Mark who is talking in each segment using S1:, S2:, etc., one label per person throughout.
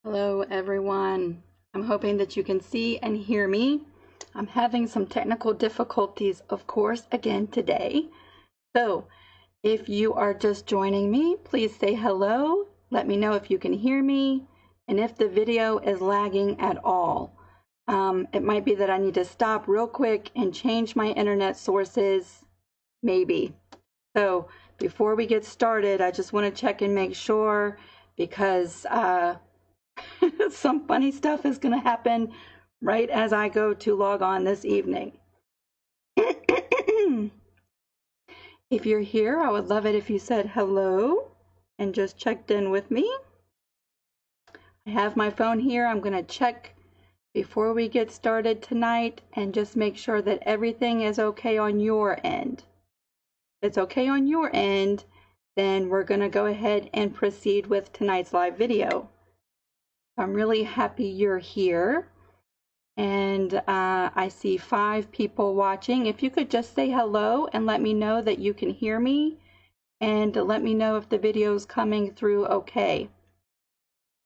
S1: Hello everyone. I'm hoping that you can see and hear me. I'm having some technical difficulties, of course, again today. So if you are just joining me, please say hello. Let me know if you can hear me and if the video is lagging at all. It might be that I need to stop real quick and change my internet sources, maybe. So before we get started, I just want to check and make sure because some funny stuff is going to happen right as I go to log on this evening. If you're here, I would love it if you said hello and just checked in with me. I have my phone here. I'm going to check before we get started tonight and just make sure that everything is okay on your end. If it's okay on your end, then we're going to go ahead and proceed with tonight's live video. I'm really happy you're here, and I see 5 people watching. If you could just say hello and let me know that you can hear me, and let me know if the video is coming through okay.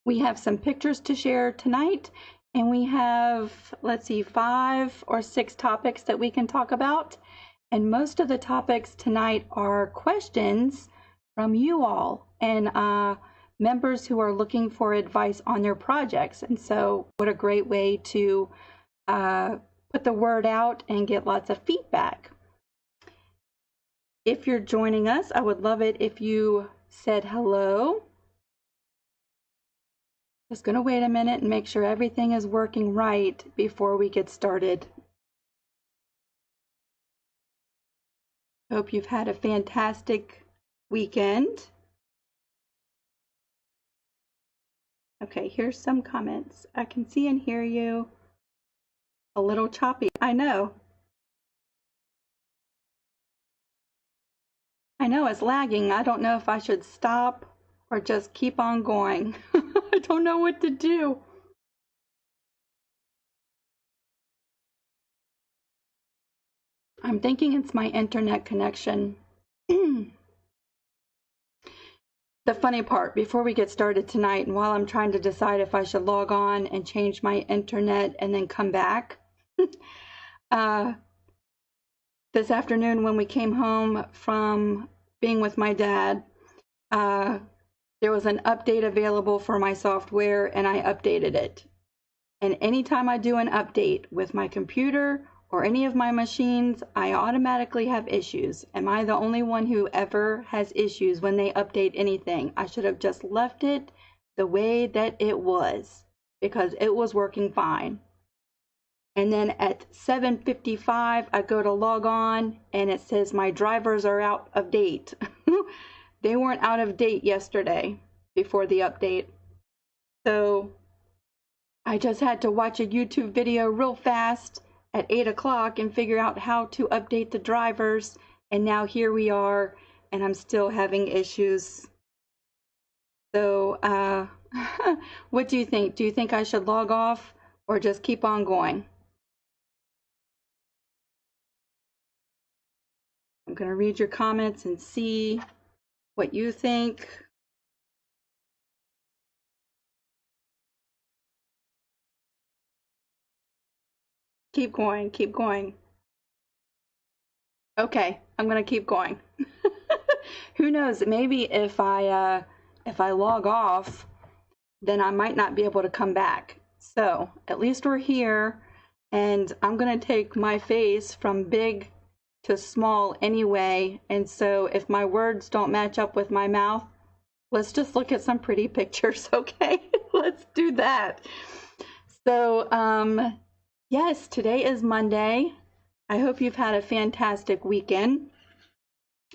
S1: We have some pictures to share tonight, and we have, let's see, 5 or 6 topics that we can talk about, and most of the topics tonight are questions from you all, and members who are looking for advice on their projects. And so what a great way to put the word out and get lots of feedback. If you're joining us, I would love it if you said hello. Just going to wait a minute and make sure everything is working right before we get started. Hope you've had a fantastic weekend. Okay, here's some comments. I can see and hear you. A little choppy, I know. I know it's lagging. I don't know if I should stop or just keep on going. I don't know what to do. I'm thinking it's my internet connection. The funny part, before we get started tonight, and while I'm trying to decide if I should log on and change my internet and then come back, this afternoon when we came home from being with my dad, there was an update available for my software, and I updated it. And anytime I do an update with my computer or any of my machines, I automatically have issues. Am I the only one who ever has issues when they update anything? I should have just left it the way that it was because it was working fine. And then at 7:55, I go to log on and it says my drivers are out of date. They weren't out of date yesterday before the update. So I just had to watch a YouTube video real fast at 8 o'clock and figure out how to update the drivers, and now here we are, and I'm still having issues. So what do you think? Do you think I should log off or just keep on going? I'm going to read your comments and see what you think. Keep going, keep going. Okay, I'm going to keep going. Who knows, maybe if I log off, then I might not be able to come back. So at least we're here, and I'm going to take my face from big to small anyway, and so if my words don't match up with my mouth, let's just look at some pretty pictures, okay? Let's do that. So yes, today is Monday. I hope you've had a fantastic weekend.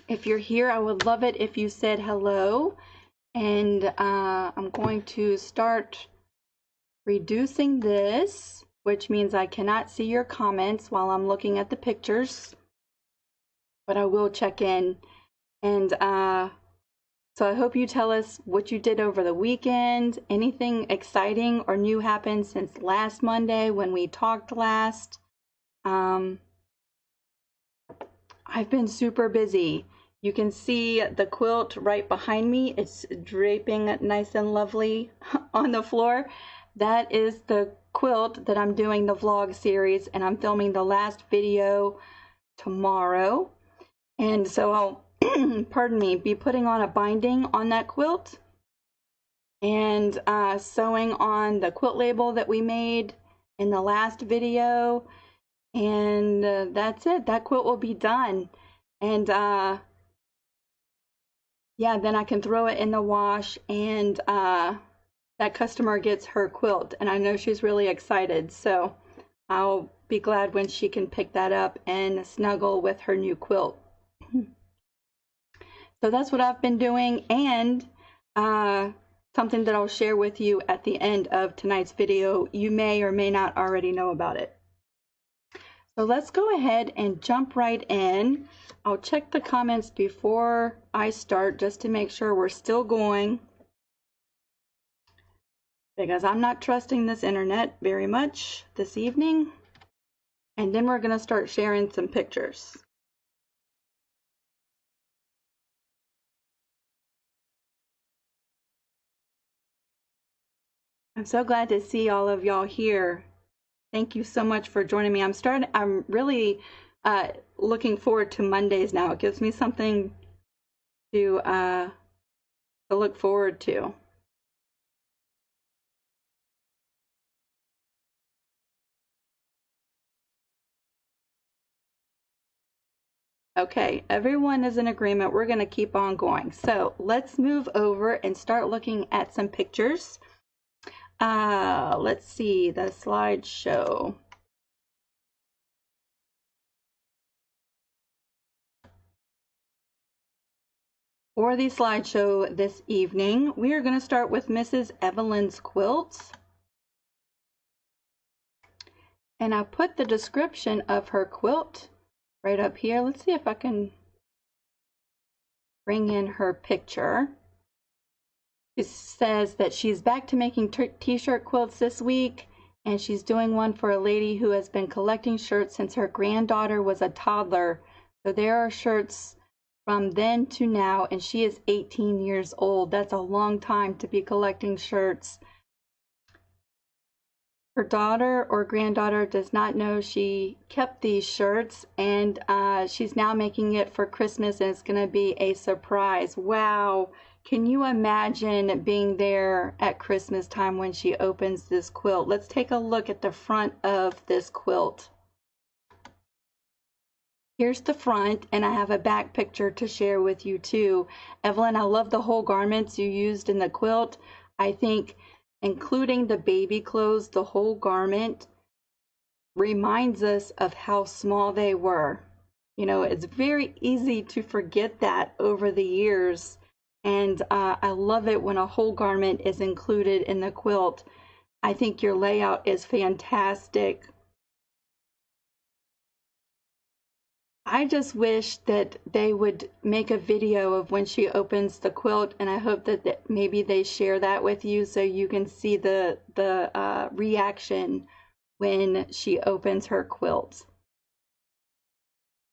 S1: If you're here, I would love it if you said hello. And I'm going to start reducing this, which means I cannot see your comments while I'm looking at the pictures. But I will check in. And so I hope you tell us what you did over the weekend. Anything exciting or new happened since last Monday when we talked last. I've been super busy. You can see the quilt right behind me. It's draping nice and lovely on the floor. That is the quilt that I'm doing the vlog series, and I'm filming the last video tomorrow. And so I'll, pardon me, be putting on a binding on that quilt and sewing on the quilt label that we made in the last video. And that's it. That quilt will be done. And yeah, then I can throw it in the wash, and that customer gets her quilt, and I know she's really excited, so I'll be glad when she can pick that up and snuggle with her new quilt. So that's what I've been doing, and something that I'll share with you at the end of tonight's video. You may or may not already know about it. So let's go ahead and jump right in. I'll check the comments before I start just to make sure we're still going, because I'm not trusting this internet very much this evening. And then we're going to start sharing some pictures. I'm so glad to see all of y'all here. Thank you so much for joining me. I'm really looking forward to Mondays now. It gives me something to look forward to. Okay, everyone is in agreement. We're going to keep on going. So let's move over and start looking at some pictures. Let's see the slideshow. For the slideshow this evening, we are going to start with Mrs. Evelyns Quilts. And I put the description of her quilt right up here. Let's see if I can bring in her picture. It says that she's back to making t-shirt quilts this week, and she's doing one for a lady who has been collecting shirts since her granddaughter was a toddler. So there are shirts from then to now, and she is 18 years old. That's a long time to be collecting shirts. Her daughter or granddaughter does not know she kept these shirts, and she's now making it for Christmas, and it's going to be a surprise. Wow. Can you imagine being there at Christmas time when she opens this quilt? Let's take a look at the front of this quilt. Here's the front, and I have a back picture to share with you too. Evelyn, I love the whole garments you used in the quilt. I think including the baby clothes, the whole garment reminds us of how small they were. You know, it's very easy to forget that over the years. And I love it when a whole garment is included in the quilt. I think your layout is fantastic. I just wish that they would make a video of when she opens the quilt, and I hope that maybe they share that with you so you can see the reaction when she opens her quilt.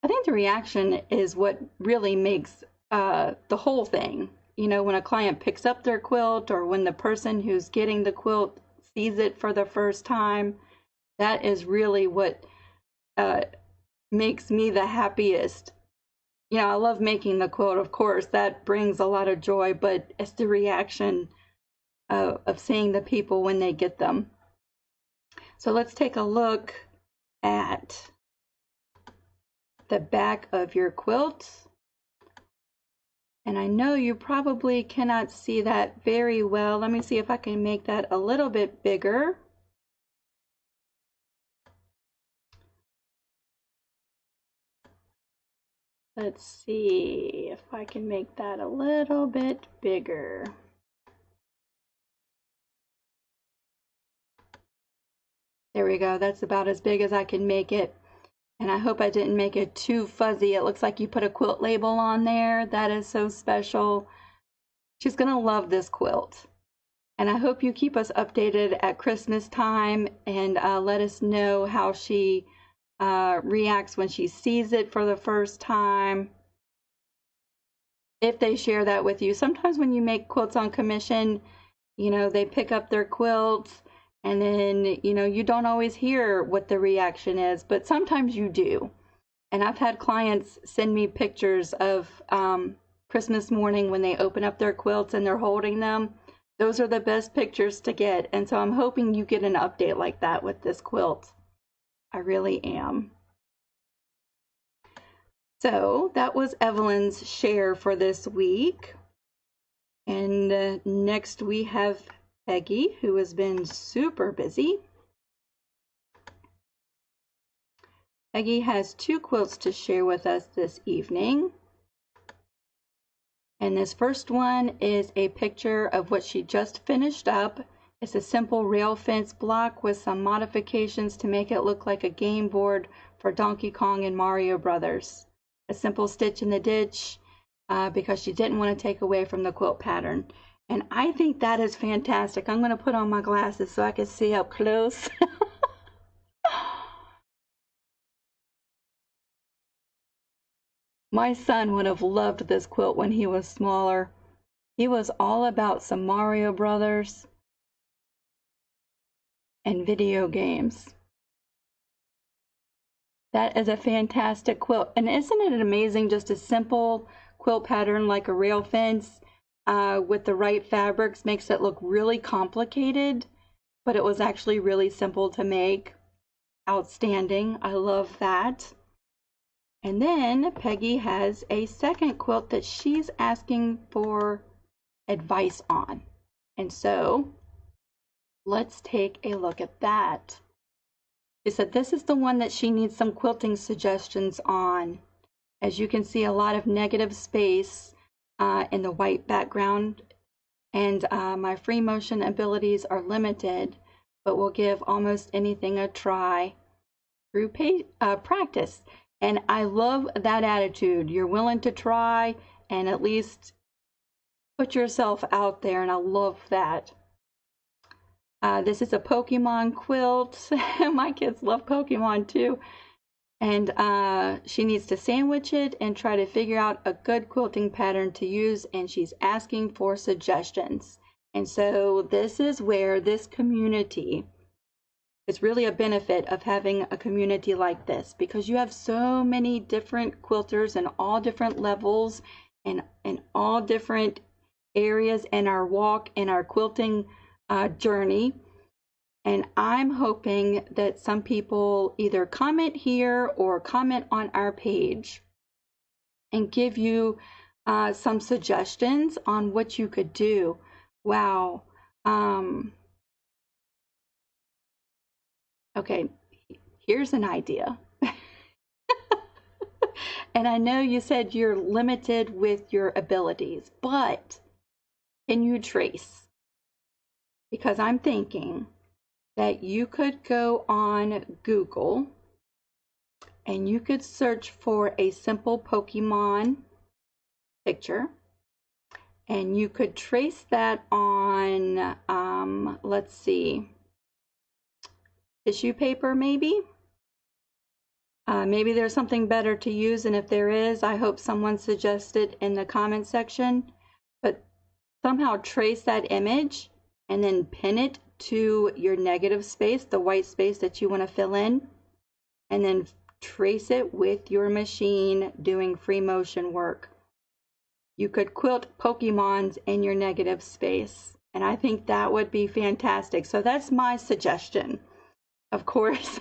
S1: I think the reaction is what really makes the whole thing. You know, when a client picks up their quilt, or when the person who's getting the quilt sees it for the first time, that is really what makes me the happiest. You know, I love making the quilt, of course, that brings a lot of joy, but it's the reaction of seeing the people when they get them. So let's take a look at the back of your quilt. And I know you probably cannot see that very well. Let me see if I can make that a little bit bigger. Let's see if I can make that a little bit bigger. There we go. That's about as big as I can make it. And I hope I didn't make it too fuzzy. It looks like you put a quilt label on there. That is so special. She's going to love this quilt. And I hope you keep us updated at Christmas time, and let us know how she reacts when she sees it for the first time. if they share that with you. Sometimes when you make quilts on commission, you know, they pick up their quilts and then, you know, you don't always hear what the reaction is, but sometimes you do. And I've had clients send me pictures of Christmas morning when they open up their quilts and they're holding them. Those are the best pictures to get. And so I'm hoping you get an update like that with this quilt. I really am. So that was Evelyns' share for this week. And next we have Peggy, who has been super busy. Peggy has 2 quilts to share with us this evening. And this first one is a picture of what she just finished up. It's a simple rail fence block with some modifications to make it look like a game board for Donkey Kong and Mario Brothers. A simple stitch in the ditch because she didn't want to take away from the quilt pattern. And I think that is fantastic. I'm going to put on my glasses so I can see up close. My son would have loved this quilt when he was smaller. He was all about some Mario Brothers and video games. That is a fantastic quilt. And isn't it amazing, just a simple quilt pattern like a rail fence with the right fabrics makes it look really complicated, but it was actually really simple to make. Outstanding. I love that. And then Peggy has a second quilt that she's asking for advice on. And so let's take a look at that. She said this is the one that she needs some quilting suggestions on. As you can see, a lot of negative space in the white background, and my free motion abilities are limited, but will give almost anything a try through practice. And I love that attitude. You're willing to try and at least put yourself out there, and I love that. This is a Pokemon quilt. My kids love Pokemon too. And she needs to sandwich it and try to figure out a good quilting pattern to use, and she's asking for suggestions. And so this is where this community is really a benefit of having a community like this, because you have so many different quilters in all different levels and in all different areas in our walk in our quilting journey. And I'm hoping that some people either comment here or comment on our page and give you some suggestions on what you could do. Wow. Okay, here's an idea. And I know you said you're limited with your abilities, but can you trace? Because I'm thinking that you could go on Google and you could search for a simple Pokemon picture, and you could trace that on, let's see, tissue paper maybe? Maybe there's something better to use, and if there is, I hope someone suggests it in the comment section. But somehow trace that image and then pin it to your negative space, the white space that you want to fill in, and then trace it with your machine doing free motion work. You could quilt Pokemons in your negative space, and I think that would be fantastic. So that's my suggestion. Of course,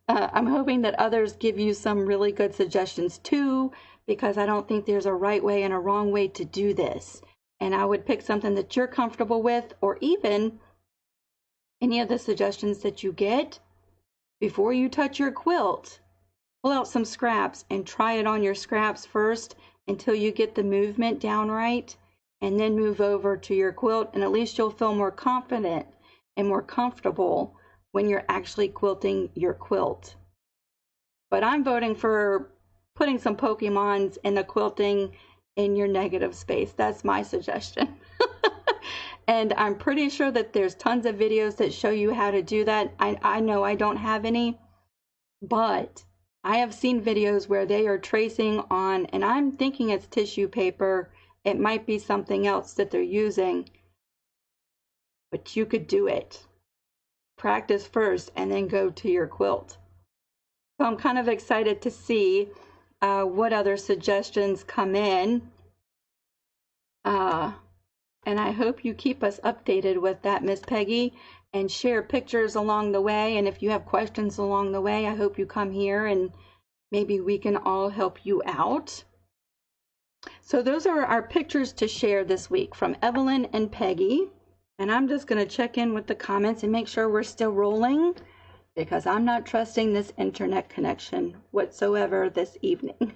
S1: I'm hoping that others give you some really good suggestions too, because I don't think there's a right way and a wrong way to do this. And I would pick something that you're comfortable with, or even any of the suggestions that you get. Before you touch your quilt, pull out some scraps and try it on your scraps first until you get the movement down right, and then move over to your quilt, and at least you'll feel more confident and more comfortable when you're actually quilting your quilt. But I'm voting for putting some Pokemons in the quilting in your negative space. That's my suggestion. And I'm pretty sure that there's tons of videos that show you how to do that. I know I don't have any, but I have seen videos where they are tracing on, and I'm thinking it's tissue paper. It might be something else that they're using, but you could do it. Practice first and then go to your quilt. So I'm kind of excited to see what other suggestions come in. And I hope you keep us updated with that, Miss Peggy, and share pictures along the way. And if you have questions along the way, I hope you come here and maybe we can all help you out. So those are our pictures to share this week from Evelyn and Peggy. And I'm just going to check in with the comments and make sure we're still rolling, because I'm not trusting this internet connection whatsoever this evening.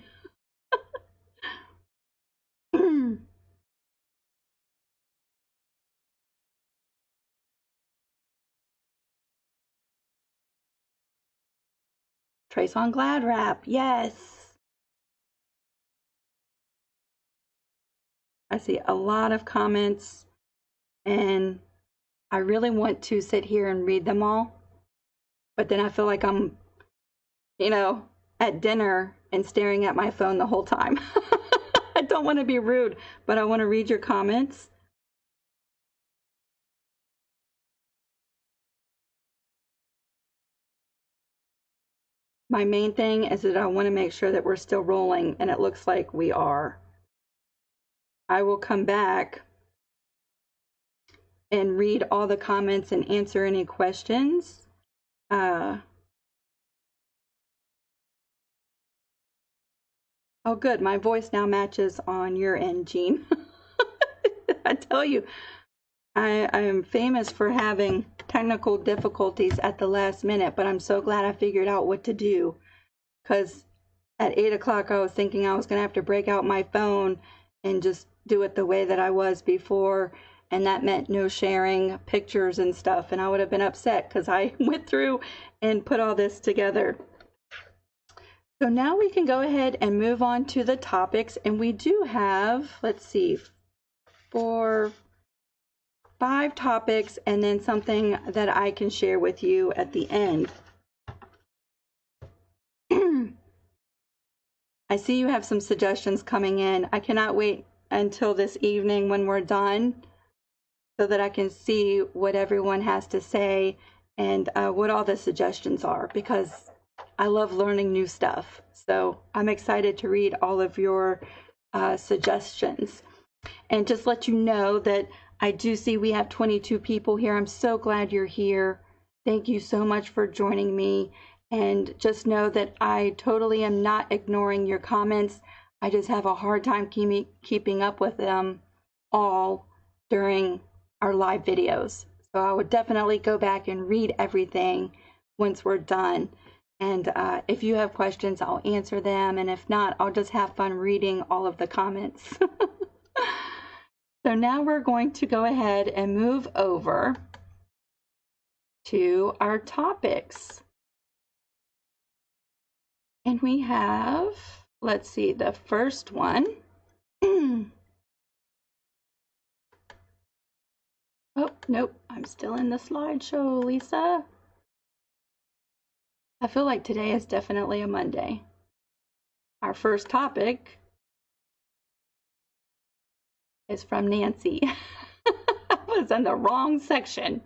S1: Trace on Glad Wrap, yes. I see a lot of comments, and I really want to sit here and read them all, but then I feel like I'm, at dinner and staring at my phone the whole time. I don't want to be rude, but I want to read your comments. My main thing is that I want to make sure that we're still rolling, and it looks like we are. I will come back and read all the comments and answer any questions. Oh, good. My voice now matches on your end, Jean. I tell you, I am famous for having technical difficulties at the last minute, but I'm so glad I figured out what to do, because at 8 o'clock I was thinking I was going to have to break out my phone and just do it the way that I was before, and that meant no sharing pictures and stuff, and I would have been upset because I went through and put all this together. So now we can go ahead and move on to the topics, and we do have, let's see, 5 topics, and then something that I can share with you at the end. I see you have some suggestions coming in. I cannot wait until this evening when we're done so that I can see what everyone has to say and what all the suggestions are, because I love learning new stuff. So I'm excited to read all of your suggestions. And just let you know that I do see we have 22 people here. I'm so glad you're here. Thank you so much for joining me. And just know that I totally am not ignoring your comments. I just have a hard time keeping up with them all during our live videos. So I would definitely go back and read everything once we're done. And if you have questions, I'll answer them. And if not, I'll just have fun reading all of the comments. So now we're going to go ahead and move over to our topics. And we have, let's see, the first one. Oh, nope, I'm still in the slideshow, Lisa. I feel like today is definitely a Monday. Our first topic is from Nancy. I was in the wrong section.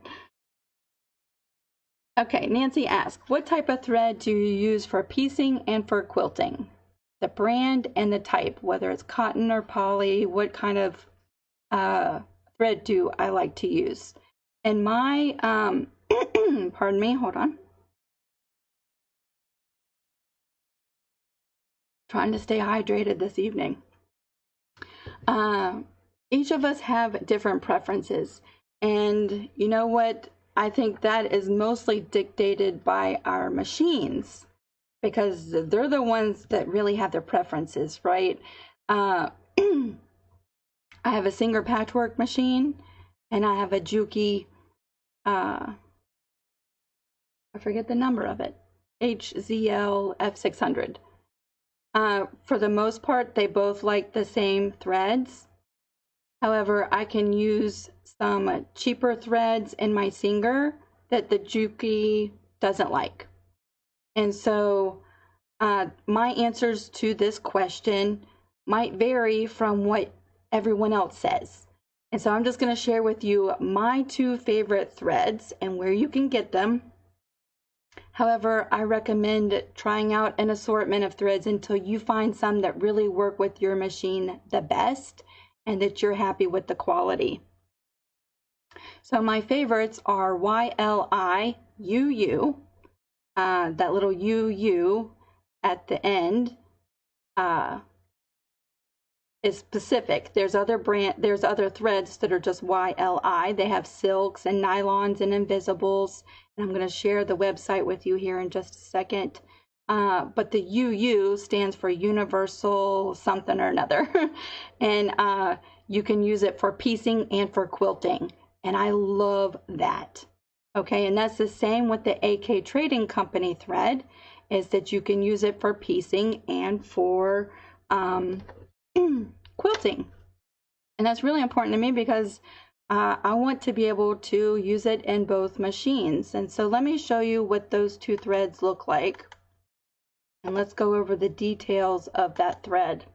S1: Okay, Nancy asks, what type of thread do you use for piecing and for quilting? The brand and the type, whether it's cotton or poly, what kind of thread do I like to use? And my, pardon me, hold on. Trying to stay hydrated this evening. Each of us have different preferences, and you know what? I think that is mostly dictated by our machines, because they're the ones that really have their preferences, right? I have a Singer patchwork machine, and I have a Juki, I forget the number of it, HZL F600. For the most part, they both like the same threads. However, I can use some cheaper threads in my Singer that the Juki doesn't like. And so my answers to this question might vary from what everyone else says. And so I'm just going to share with you my 2 favorite threads and where you can get them. However, I recommend trying out an assortment of threads until you find some that really work with your machine the best and that you're happy with the quality. So my favorites are YLIU, that little UU at the end is specific. There's other threads that are just YLI. They have silks and nylons and invisibles. And I'm going to share the website with you here in just a second. But the UU stands for Universal something or another. And you can use it for piecing and for quilting. And I love that. Okay, and that's the same with the AK Trading Company thread, is that you can use it for piecing and for quilting. And that's really important to me because I want to be able to use it in both machines. And so let me show you what those 2 threads look like. And let's go over the details of that thread.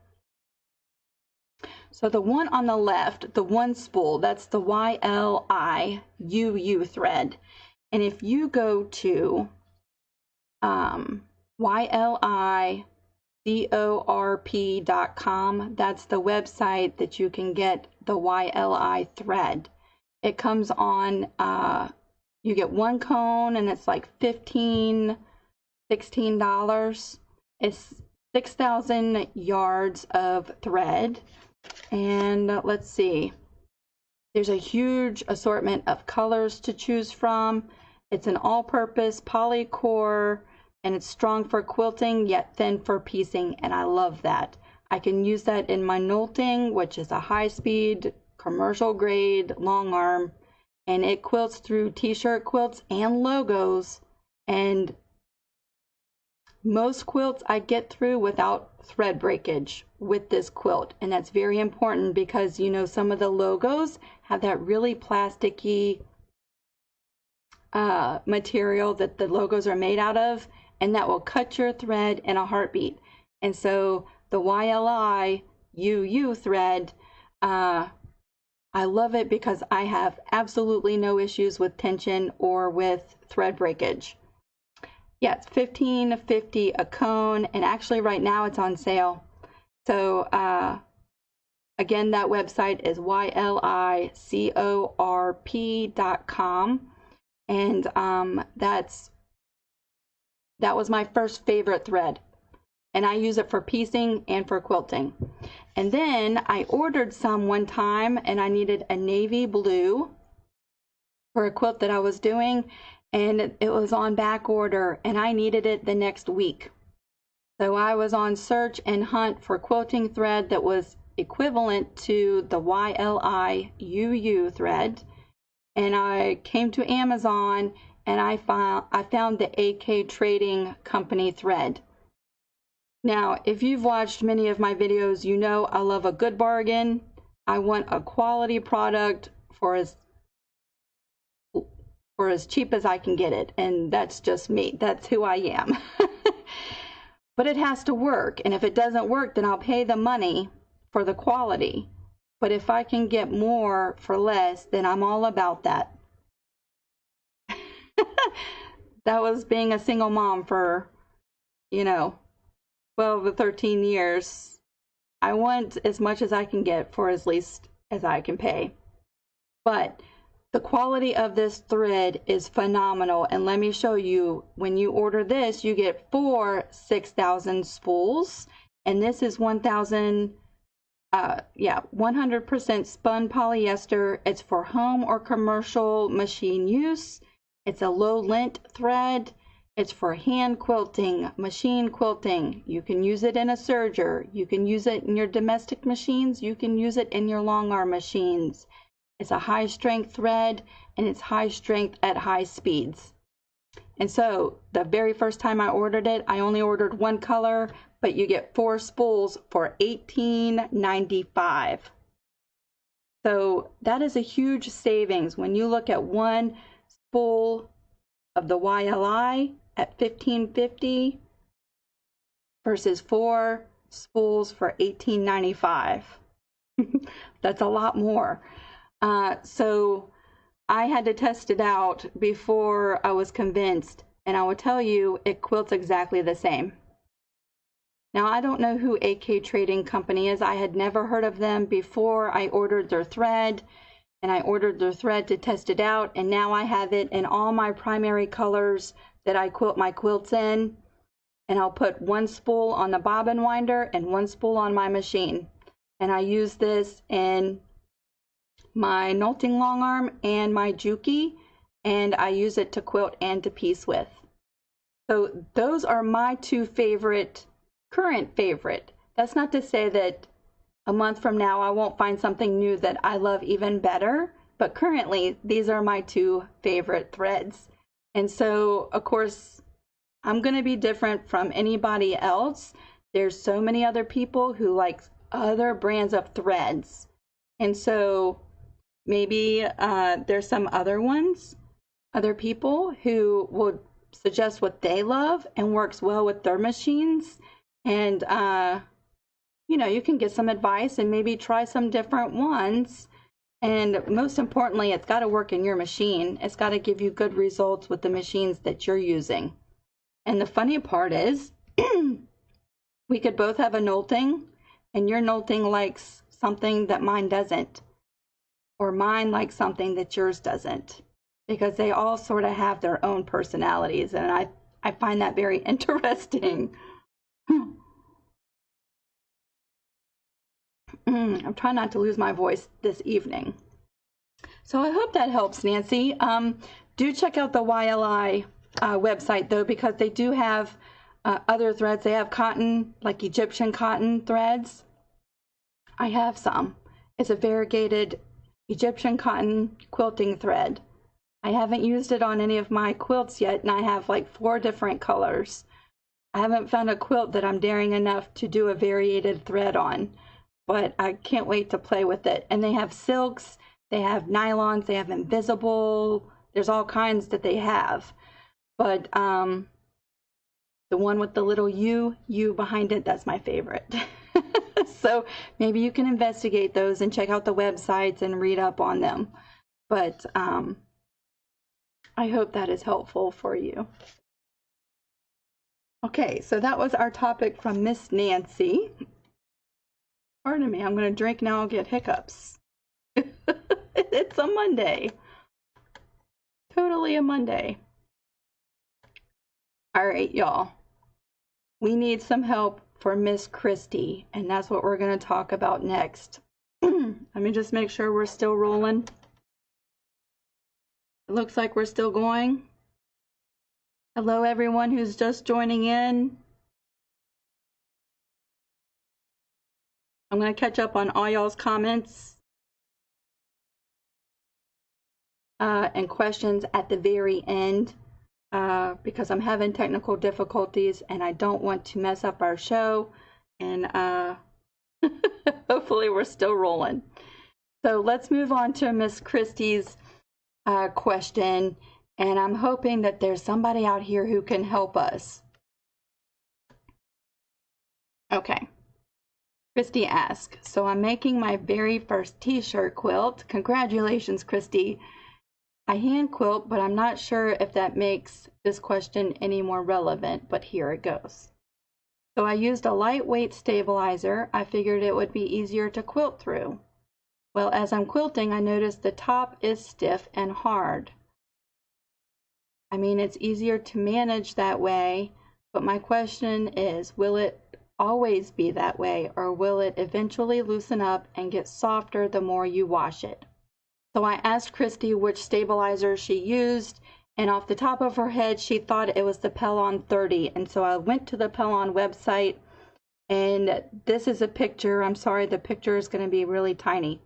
S1: So the one on the left, the 1 spool, that's the YLIUU thread. And if you go to YLICorp.com, that's the website that you can get the YLI thread. It comes on, you get 1 cone and it's like $16. It's 6,000 yards of thread. And let's see, there's a huge assortment of colors to choose from. It's an all-purpose polycore, and it's strong for quilting yet thin for piecing, and I love that. I can use that in my knolting, which is a high-speed commercial grade long arm, and it quilts through t-shirt quilts and logos, and most quilts I get through without thread breakage with this quilt. And that's very important because, you know, some of the logos have that really plasticky material that the logos are made out of, and that will cut your thread in a heartbeat. And so the YLIUU thread, I love it because I have absolutely no issues with tension or with thread breakage. Yeah, it's $15.50 a cone, and actually right now it's on sale. So again, that website is YLICorp.com, and that was my first favorite thread, and I use it for piecing and for quilting. And then I ordered some one time, and I needed a navy blue for a quilt that I was doing, and it was on back order, and I needed it the next week. So I was on search and hunt for quilting thread that was equivalent to the YLIUU thread, and I came to Amazon, and I found the AK Trading Company thread. Now, if you've watched many of my videos, you know I love a good bargain. I want a quality product for as cheap as I can get it, and that's just me. That's who I am. But it has to work, and if it doesn't work, then I'll pay the money for the quality. But if I can get more for less, then I'm all about that. That was being a single mom for, you know, 12 or 13 years. I want as much as I can get for as least as I can pay. But the quality of this thread is phenomenal, and let me show you. When you order this, you get 4 6,000 spools, and this is 1,000, 100% spun polyester. It's for home or commercial machine use. It's a low lint thread. It's for hand quilting, machine quilting. You can use it in a serger. You can use it in your domestic machines. You can use it in your long arm machines. It's a high strength thread, and it's high strength at high speeds. And so the very first time I ordered it, I only ordered 1 color, but you get 4 spools for $18.95. So that is a huge savings when you look at 1 spool of the YLI at $15.50. versus 4 spools for $18.95. That's a lot more. So I had to test it out before I was convinced, and I will tell you it quilts exactly the same. Now, I don't know who AK Trading Company is. I had never heard of them before I ordered their thread, and I ordered their thread to test it out, and now I have it in all my primary colors that I quilt my quilts in, and I'll put 1 spool on the bobbin winder and 1 spool on my machine. And I use this in my knotting long arm and my juki, and I use it to quilt and to piece with. So those are my 2 current favorite. That's not to say that a month from now I won't find something new that I love even better, but currently these are my 2 favorite threads. And so of course I'm going to be different from anybody else. There's so many other people who like other brands of threads, and so maybe there's some other people who would suggest what they love and works well with their machines, and you know, you can get some advice and maybe try some different ones. And most importantly, it's got to work in your machine. It's got to give you good results with the machines that you're using. And the funny part is we could both have a knotting, and your knotting likes something that mine doesn't, or mine likes something that yours doesn't, because they all sort of have their own personalities, and I find that very interesting. I'm trying not to lose my voice this evening. So I hope that helps, Nancy. Do check out the YLI website, though, because they do have other threads. They have cotton, like Egyptian cotton threads. I have some. It's a variegated Egyptian cotton quilting thread. I haven't used it on any of my quilts yet, and I have like 4 different colors. I haven't found a quilt that I'm daring enough to do a variated thread on, but I can't wait to play with it. And they have silks, they have nylons, they have invisible, there's all kinds that they have. But the one with the little U behind it, that's my favorite. So maybe you can investigate those and check out the websites and read up on them. But I hope that is helpful for you. Okay, so that was our topic from Miss Nancy. Pardon me, I'm going to drink now, I'll get hiccups. It's a Monday. Totally a Monday. All right, y'all. We need some help for Miss Christie, and that's what we're going to talk about next. Let me just make sure we're still rolling. It looks like we're still going. Hello, everyone who's just joining in. I'm going to catch up on all y'all's comments and questions at the very end because I'm having technical difficulties and I don't want to mess up our show. And hopefully we're still rolling. So let's move on to Miss Christie's question. And I'm hoping that there's somebody out here who can help us. Okay. Christy asks, so I'm making my very first T-shirt quilt. Congratulations, Christy. I hand quilt, but I'm not sure if that makes this question any more relevant, but here it goes. So I used a lightweight stabilizer. I figured it would be easier to quilt through. Well, as I'm quilting, I noticed the top is stiff and hard. I mean, it's easier to manage that way, but my question is, will it always be that way, or will it eventually loosen up and get softer the more you wash it? So I asked Christy which stabilizer she used, and off the top of her head, she thought it was the Pelon 30. And so I went to the Pelon website, and this is a picture. I'm sorry, the picture is going to be really tiny.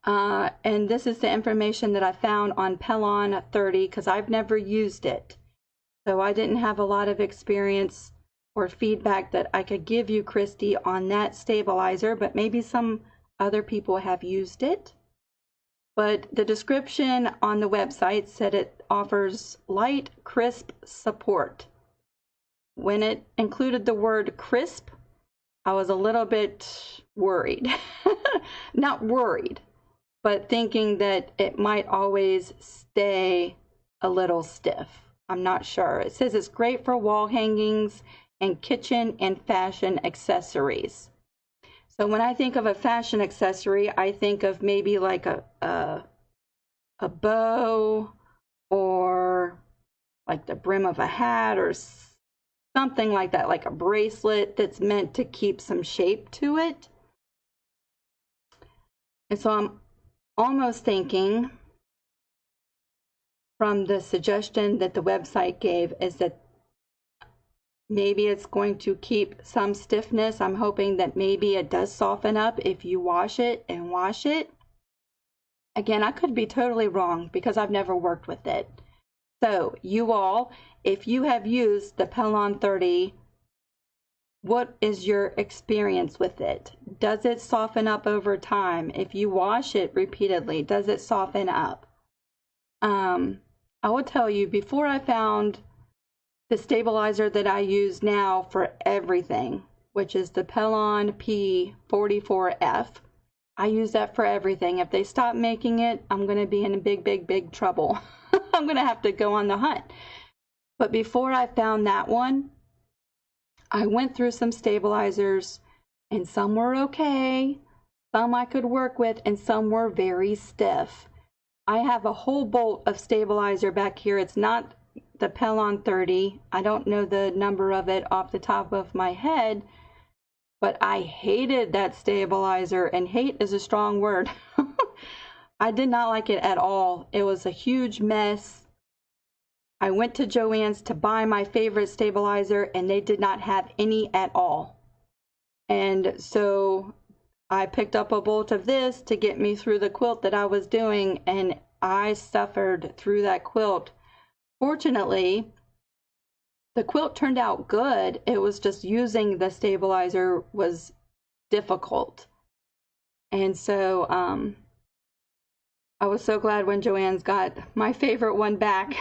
S1: And this is the information that I found on Pelon 30 because I've never used it. So I didn't have a lot of experience or feedback that I could give you, Christy, on that stabilizer, but maybe some other people have used it. But the description on the website said it offers light, crisp support. when it included the word crisp, I was a little bit worried. Not worried, but thinking that it might always stay a little stiff. I'm not sure. It says it's great for wall hangings and kitchen and fashion accessories. So when I think of a fashion accessory, I think of maybe like a bow, or like the brim of a hat, or something like that, like a bracelet that's meant to keep some shape to it. And so I'm almost thinking, from the suggestion that the website gave, is that maybe it's going to keep some stiffness. I'm hoping that maybe it does soften up if you wash it and wash it. Again, I could be totally wrong because I've never worked with it. So you all, if you have used the Pelon 30, what is your experience with it? Does it soften up over time? If you wash it repeatedly, does it soften up? I will tell you, before I found the stabilizer that I use now for everything, which is the Pelon P44F, I use that for everything. If they stop making it, I'm going to be in big trouble. I'm going to have to go on the hunt. But before I found that one, I went through some stabilizers, and some were okay, some I could work with, and some were very stiff. I have a whole bolt of stabilizer back here. It's not the Pelon 30. I don't know the number of it off the top of my head, but I hated that stabilizer, and hate is a strong word. I did not like it at all. It was a huge mess. I went to Joann's to buy my favorite stabilizer, and they did not have any at all. And so I picked up a bolt of this to get me through the quilt that I was doing, and I suffered through that quilt. Fortunately, the quilt turned out good. It was just using the stabilizer was difficult. And so I was so glad when Joann's got my favorite one back.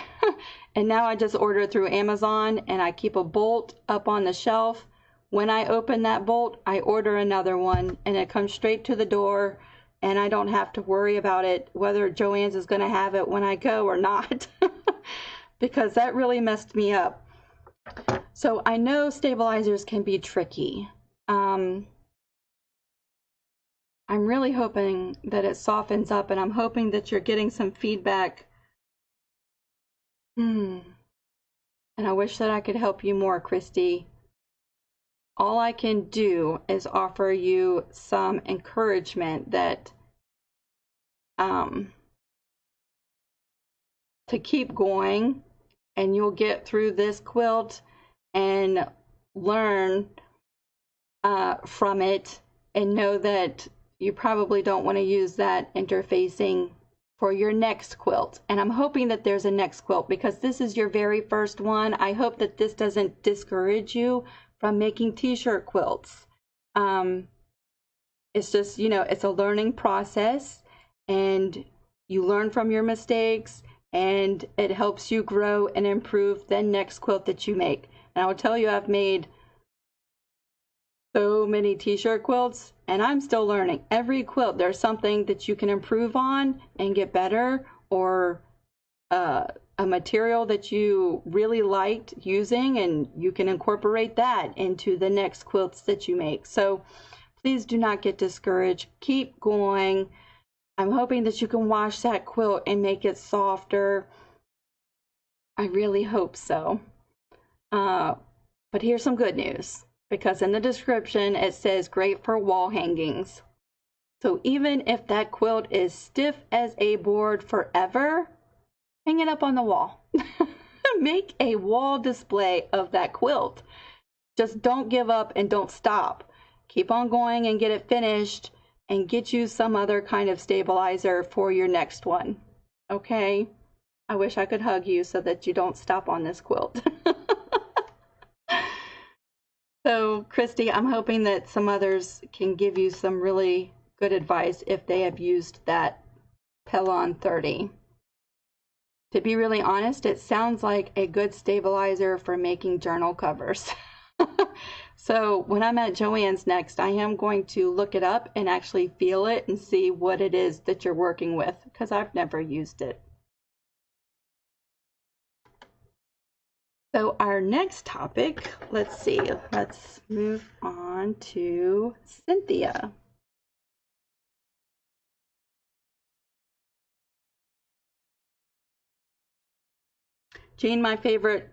S1: And now I just order through Amazon, and I keep a bolt up on the shelf. When I open that bolt, I order another one, and it comes straight to the door, and I don't have to worry about it, whether Joann's is going to have it when I go or not, because that really messed me up. So I know stabilizers can be tricky. I'm really hoping that it softens up, and I'm hoping that you're getting some feedback. And I wish that I could help you more, Christy. All I can do is offer you some encouragement that to keep going, and you'll get through this quilt and learn from it, and know that you probably don't want to use that interfacing for your next quilt. And I'm hoping that there's a next quilt, because this is your very first one. I hope that this doesn't discourage you from making t-shirt quilts. It's just, you know, it's a learning process, and you learn from your mistakes, and it helps you grow and improve the next quilt that you make. And I will tell you, I've made so many t-shirt quilts, and I'm still learning. Every quilt, there's something that you can improve on and get better, or a material that you really liked using, and you can incorporate that into the next quilts that you make. So please do not get discouraged. Keep going. I'm hoping that you can wash that quilt and make it softer. I really hope so. But here's some good news, because in the description it says great for wall hangings. So even if that quilt is stiff as a board forever, hang it up on the wall. Make a wall display of that quilt. Just don't give up and don't stop. Keep on going and get it finished, and get you some other kind of stabilizer for your next one. Okay? I wish I could hug you so that you don't stop on this quilt. So, Christy, I'm hoping that some others can give you some really good advice if they have used that Pelon 30. To be really honest, it sounds like a good stabilizer for making journal covers. So when I'm at Joann's next, I am going to look it up and actually feel it and see what it is that you're working with, because I've never used it. So our next topic, let's see, let's move on to Cynthia. Jean, my favorite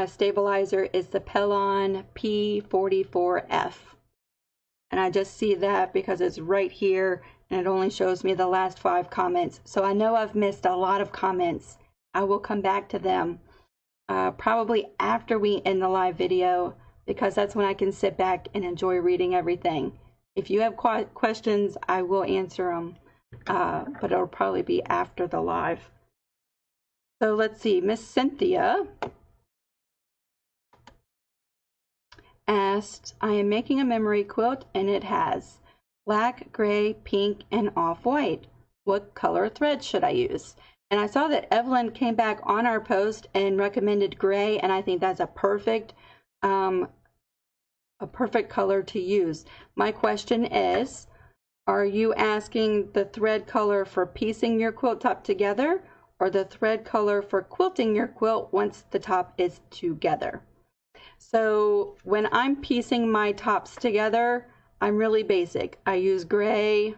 S1: stabilizer is the Pellon P44F. And I just see that because it's right here and it only shows me the last 5 comments. So I know I've missed a lot of comments. I will come back to them probably after we end the live video, because that's when I can sit back and enjoy reading everything. If you have questions, I will answer them, but it'll probably be after the live. So let's see, Miss Cynthia asked, I am making a memory quilt and it has black, gray, pink, and off-white. What color thread should I use? And I saw that Evelyn came back on our post and recommended gray, and I think that's a perfect color to use. My question is, are you asking the thread color for piecing your quilt top together, or the thread color for quilting your quilt once the top is together? So when I'm piecing my tops together, I'm really basic. I use gray,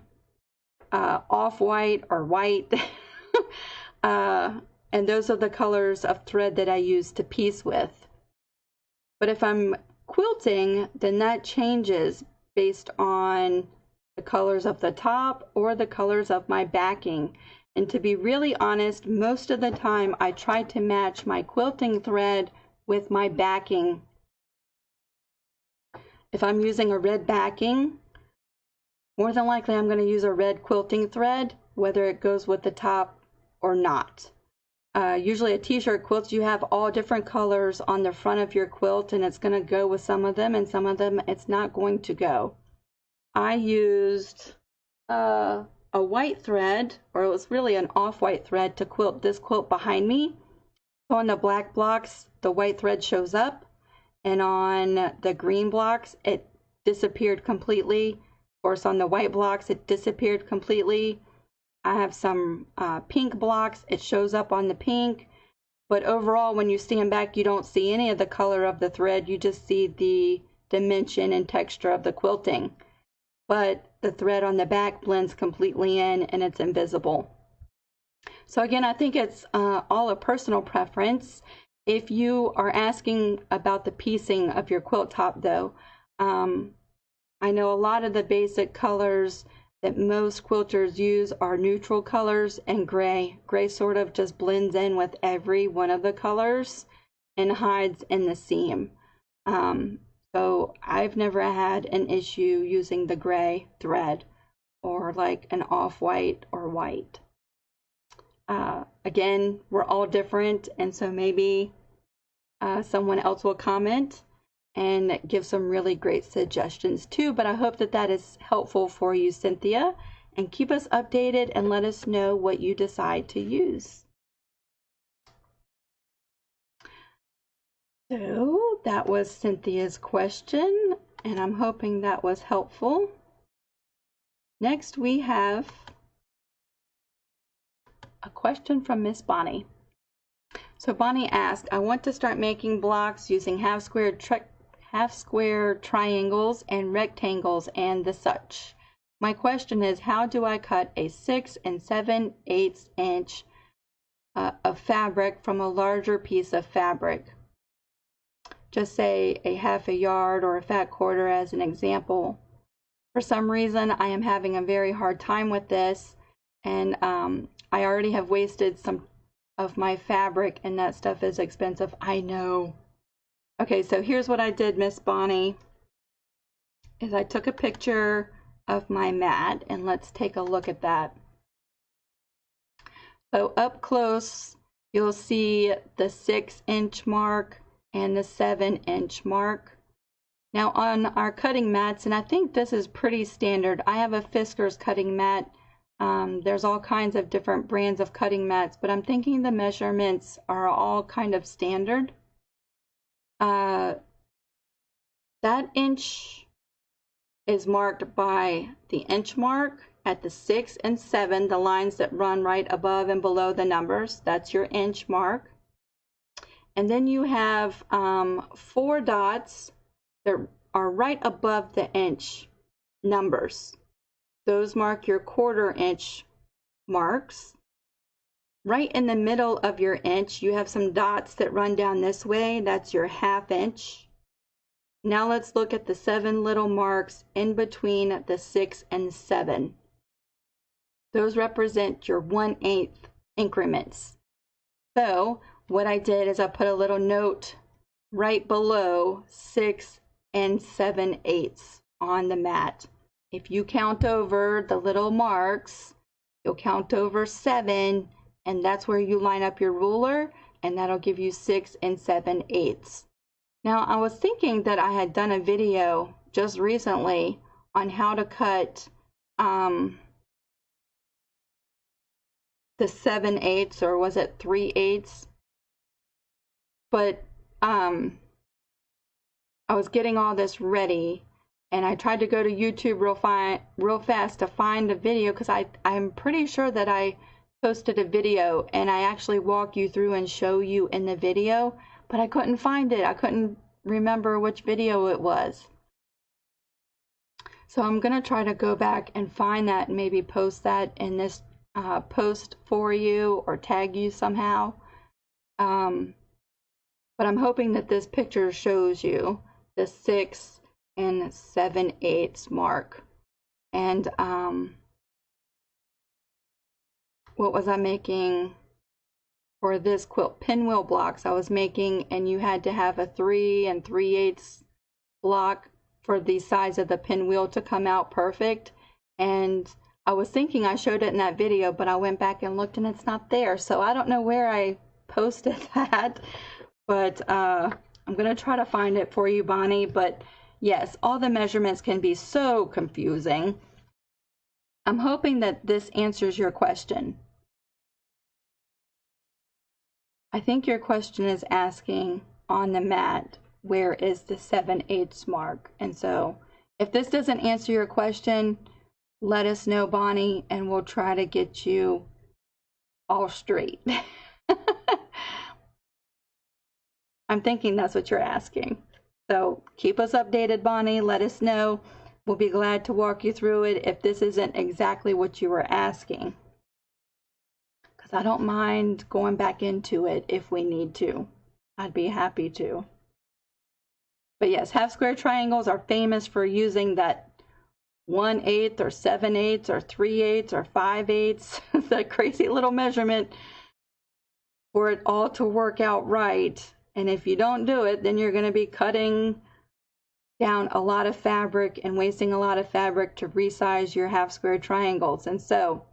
S1: off-white, or white. And those are the colors of thread that I use to piece with. But if I'm quilting, then that changes based on the colors of the top or the colors of my backing. And to be really honest, most of the time I try to match my quilting thread with my backing. If I'm using a red backing, more than likely I'm going to use a red quilting thread, whether it goes with the top or not. Usually a t-shirt quilt, you have all different colors on the front of your quilt, and it's going to go with some of them, and some of them it's not going to go. I used a white thread, or it was really an off-white thread, to quilt this quilt behind me. So on the black blocks, the white thread shows up, and on the green blocks, it disappeared completely. Of course, on the white blocks, it disappeared completely. I have some pink blocks. It shows up on the pink. But overall, when you stand back, you don't see any of the color of the thread. You just see the dimension and texture of the quilting. But the thread on the back blends completely in, and it's invisible. So again, I think it's all a personal preference. If you are asking about the piecing of your quilt top, though, I know a lot of the basic colors that most quilters use are neutral colors and gray. Gray sort of just blends in with every one of the colors and hides in the seam. So I've never had an issue using the gray thread or like an off-white or white. Again, we're all different, and so maybe someone else will comment and give some really great suggestions too. But I hope that that is helpful for you, Cynthia, and keep us updated and let us know what you decide to use. So that was Cynthia's question, and I'm hoping that was helpful. Next we have a question from Miss Bonnie. So Bonnie asked, I want to start making blocks using half square triangles and rectangles and the such. My question is, how do I cut a 6 7/8 inch of fabric from a larger piece of fabric? Just say a half a yard or a fat quarter as an example. For some reason, I am having a very hard time with this, and I already have wasted some of my fabric, and that stuff is expensive. I know. Okay, so here's what I did, Miss Bonnie, is I took a picture of my mat, and let's take a look at that. So up close, you'll see the 6 inch mark and the 7 inch mark. Now on our cutting mats, and I think this is pretty standard, I have a Fiskars cutting mat. There's all kinds of different brands of cutting mats, but I'm thinking the measurements are all kind of standard. That inch is marked by the inch mark at the 6 and 7, the lines that run right above and below the numbers. That's your inch mark. And then you have 4 dots that are right above the inch numbers. Those mark your 1/4 inch marks. Right in the middle of your inch, you have some dots that run down this way. That's your 1/2 inch. Now let's look at the 7 little marks in between the 6 and 7. Those represent your 1/8 increments. So what I did is I put a little note right below 6 and 7/8 on the mat. If you count over the little marks, you'll count over 7, and that's where you line up your ruler, and that'll give you 6 and 7/8. Now, I was thinking that I had done a video just recently on how to cut the 7/8, or was it 3/8? But I was getting all this ready, and I tried to go to YouTube real fast to find a video, because I'm pretty sure that I posted a video and I actually walk you through and show you in the video, but I couldn't find it. I couldn't remember which video it was. So I'm going to try to go back and find that and maybe post that in this post for you, or tag you somehow. But I'm hoping that this picture shows you the 6 and 7/8 mark. And what was I making for this quilt? Pinwheel blocks I was making, and you had to have a 3 3/8 block for the size of the pinwheel to come out perfect. And I was thinking I showed it in that video, but I went back and looked and it's not there. So I don't know where I posted that, but I'm going to try to find it for you, Bonnie. But yes, all the measurements can be so confusing. I'm hoping that this answers your question. I think your question is asking on the mat, where is the 7/8 mark? And so if this doesn't answer your question, let us know, Bonnie, and we'll try to get you all straight. I'm thinking that's what you're asking. So keep us updated, Bonnie. Let us know. We'll be glad to walk you through it if this isn't exactly what you were asking. Because I don't mind going back into it if we need to. I'd be happy to. But yes, half square triangles are famous for using that 1/8 or 7/8 or 3/8 or 5/8, that crazy little measurement, for it all to work out right. And if you don't do it, then you're going to be cutting down a lot of fabric and wasting a lot of fabric to resize your half square triangles. And so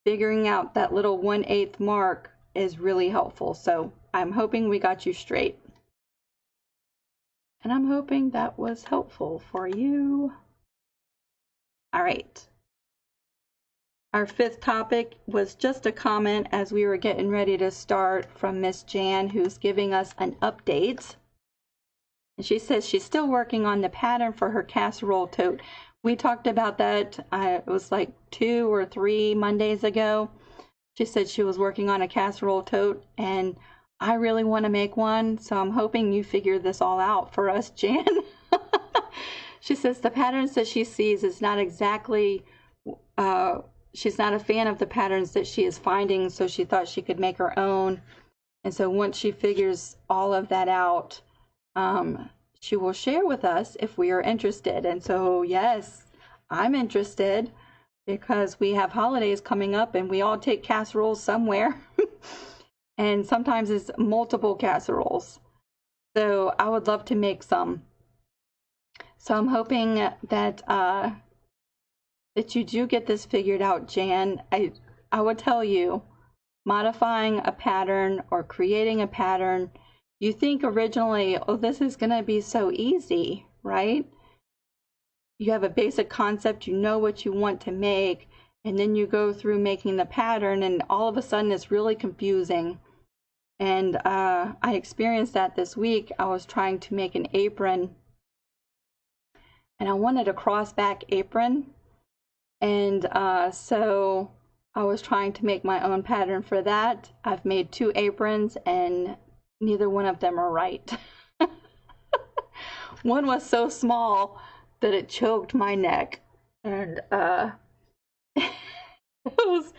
S1: figuring out that little 1/8 mark is really helpful. So I'm hoping we got you straight. And I'm hoping that was helpful for you. All right. Our 5th topic was just a comment as we were getting ready to start from Miss Jan, who's giving us an update. And she says she's still working on the pattern for her casserole tote. We talked about that, it was like 2 or 3 Mondays ago. She said she was working on a casserole tote, and I really want to make one, so I'm hoping you figure this all out for us, Jan. She says the patterns that she sees is not exactly, she's not a fan of the patterns that she is finding, so she thought she could make her own. And so once she figures all of that out, she will share with us if we are interested. And so, yes, I'm interested, because we have holidays coming up and we all take casseroles somewhere. And sometimes it's multiple casseroles. So I would love to make some. So I'm hoping that that you do get this figured out, Jan. I would tell you, modifying a pattern or creating a pattern, you think originally, oh, this is going to be so easy, right? You have a basic concept, you know what you want to make, and then you go through making the pattern, and all of a sudden it's really confusing. And I experienced that this week. I was trying to make an apron, and I wanted a crossback apron, and so I was trying to make my own pattern for that. I've made 2 aprons, and neither one of them are right. One was so small that it choked my neck, and it was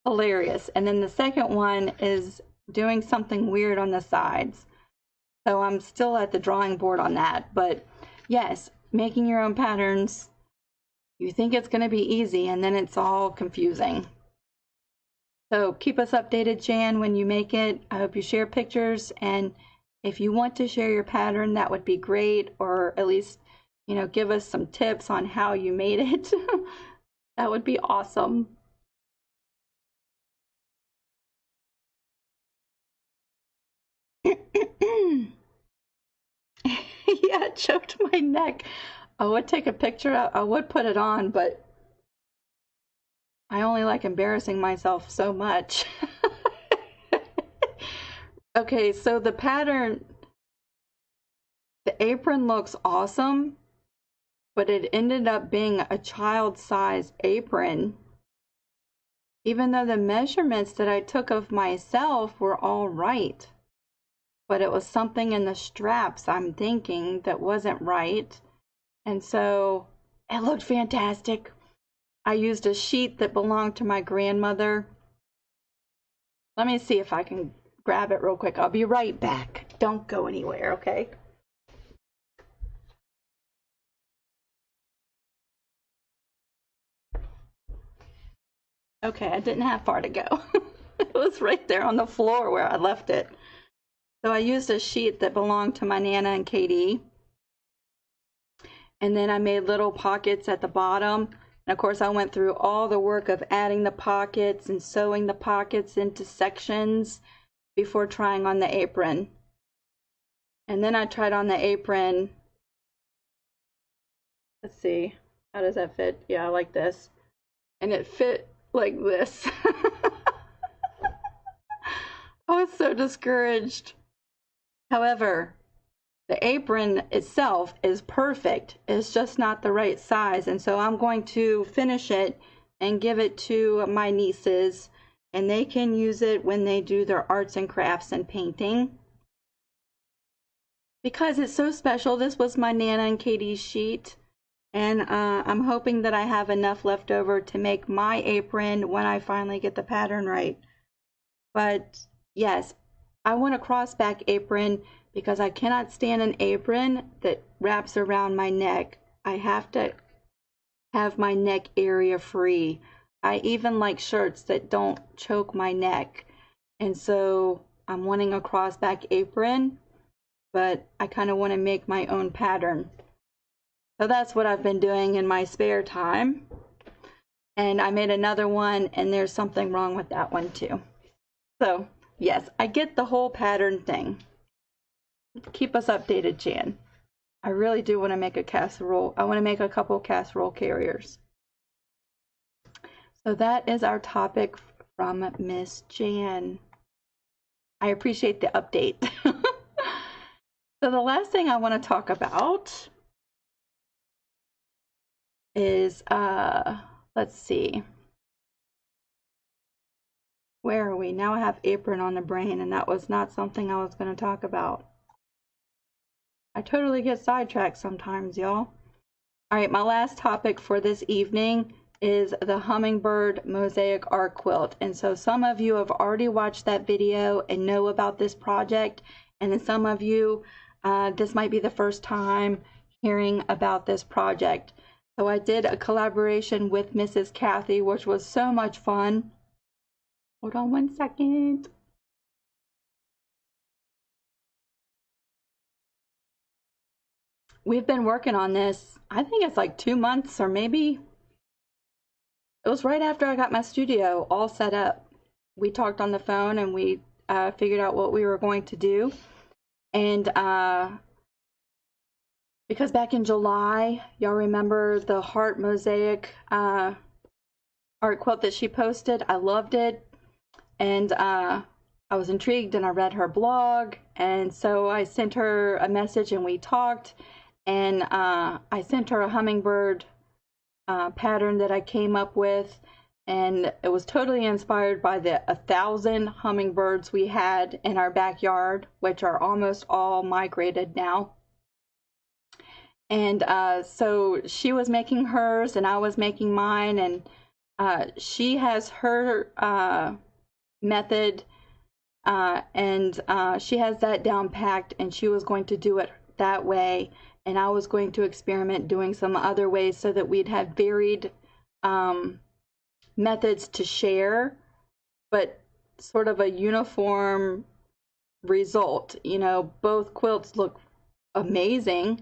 S1: hilarious. And then the second one is doing something weird on the sides. So I'm still at the drawing board on that. But yes, making your own patterns, you think it's going to be easy, and then it's all confusing. So keep us updated, Jan, when you make it. I hope you share pictures, and if you want to share your pattern, that would be great, or at least, you know, give us some tips on how you made it. That would be awesome. Yeah, it choked my neck. I would take a picture. I would put it on, but I only like embarrassing myself so much. Okay, so the pattern, the apron looks awesome, but it ended up being a child-size apron. Even though the measurements that I took of myself were all right. But it was something in the straps, I'm thinking, that wasn't right. And so it looked fantastic. I used a sheet that belonged to my grandmother. Let me see if I can grab it real quick. I'll be right back. Don't go anywhere, okay? Okay, I didn't have far to go. It was right there on the floor where I left it. So I used a sheet that belonged to my Nana and Katie. And then I made little pockets at the bottom. And of course I went through all the work of adding the pockets and sewing the pockets into sections before trying on the apron. And then I tried on the apron. Let's see, how does that fit? Yeah, like this. And it fit like this. I was so discouraged. However, the apron itself is perfect. It's just not the right size. And so I'm going to finish it and give it to my nieces, and they can use it when they do their arts and crafts and painting. Because it's so special, this was my Nana and Katie's sheet. And I'm hoping that I have enough left over to make my apron when I finally get the pattern right. But yes, I want a crossback apron because I cannot stand an apron that wraps around my neck. I have to have my neck area free. I even like shirts that don't choke my neck. And so I'm wanting a crossback apron, but I kind of want to make my own pattern. So that's what I've been doing in my spare time. And I made another one, and there's something wrong with that one too. So yes, I get the whole pattern thing. Keep us updated, Jan. I really do want to make a casserole. I want to make a couple casserole carriers. So that is our topic from Miss Jan. I appreciate the update. So the last thing I want to talk about is, let's see. Where are we? Now I have apron on the brain, and that was not something I was going to talk about. I totally get sidetracked sometimes, y'all. All right, my last topic for this evening is the Hummingbird Mosaic Art Quilt. And so some of you have already watched that video and know about this project. And then some of you, this might be the first time hearing about this project. So I did a collaboration with Mrs. Kathy, which was so much fun. Hold on one second. We've been working on this, I think it's like 2 months, or maybe it was right after I got my studio all set up. We talked on the phone, and we figured out what we were going to do. And because back in July, y'all remember the heart mosaic art quilt that she posted. I loved it, and I was intrigued, and I read her blog, and so I sent her a message and we talked, and I sent her a hummingbird pattern that I came up with, and it was totally inspired by the 1,000 hummingbirds we had in our backyard, which are almost all migrated now. And so she was making hers and I was making mine, and she has her method, and she has that down packed, and she was going to do it that way, and I was going to experiment doing some other ways so that we'd have varied methods to share, but sort of a uniform result. You know, both quilts look amazing,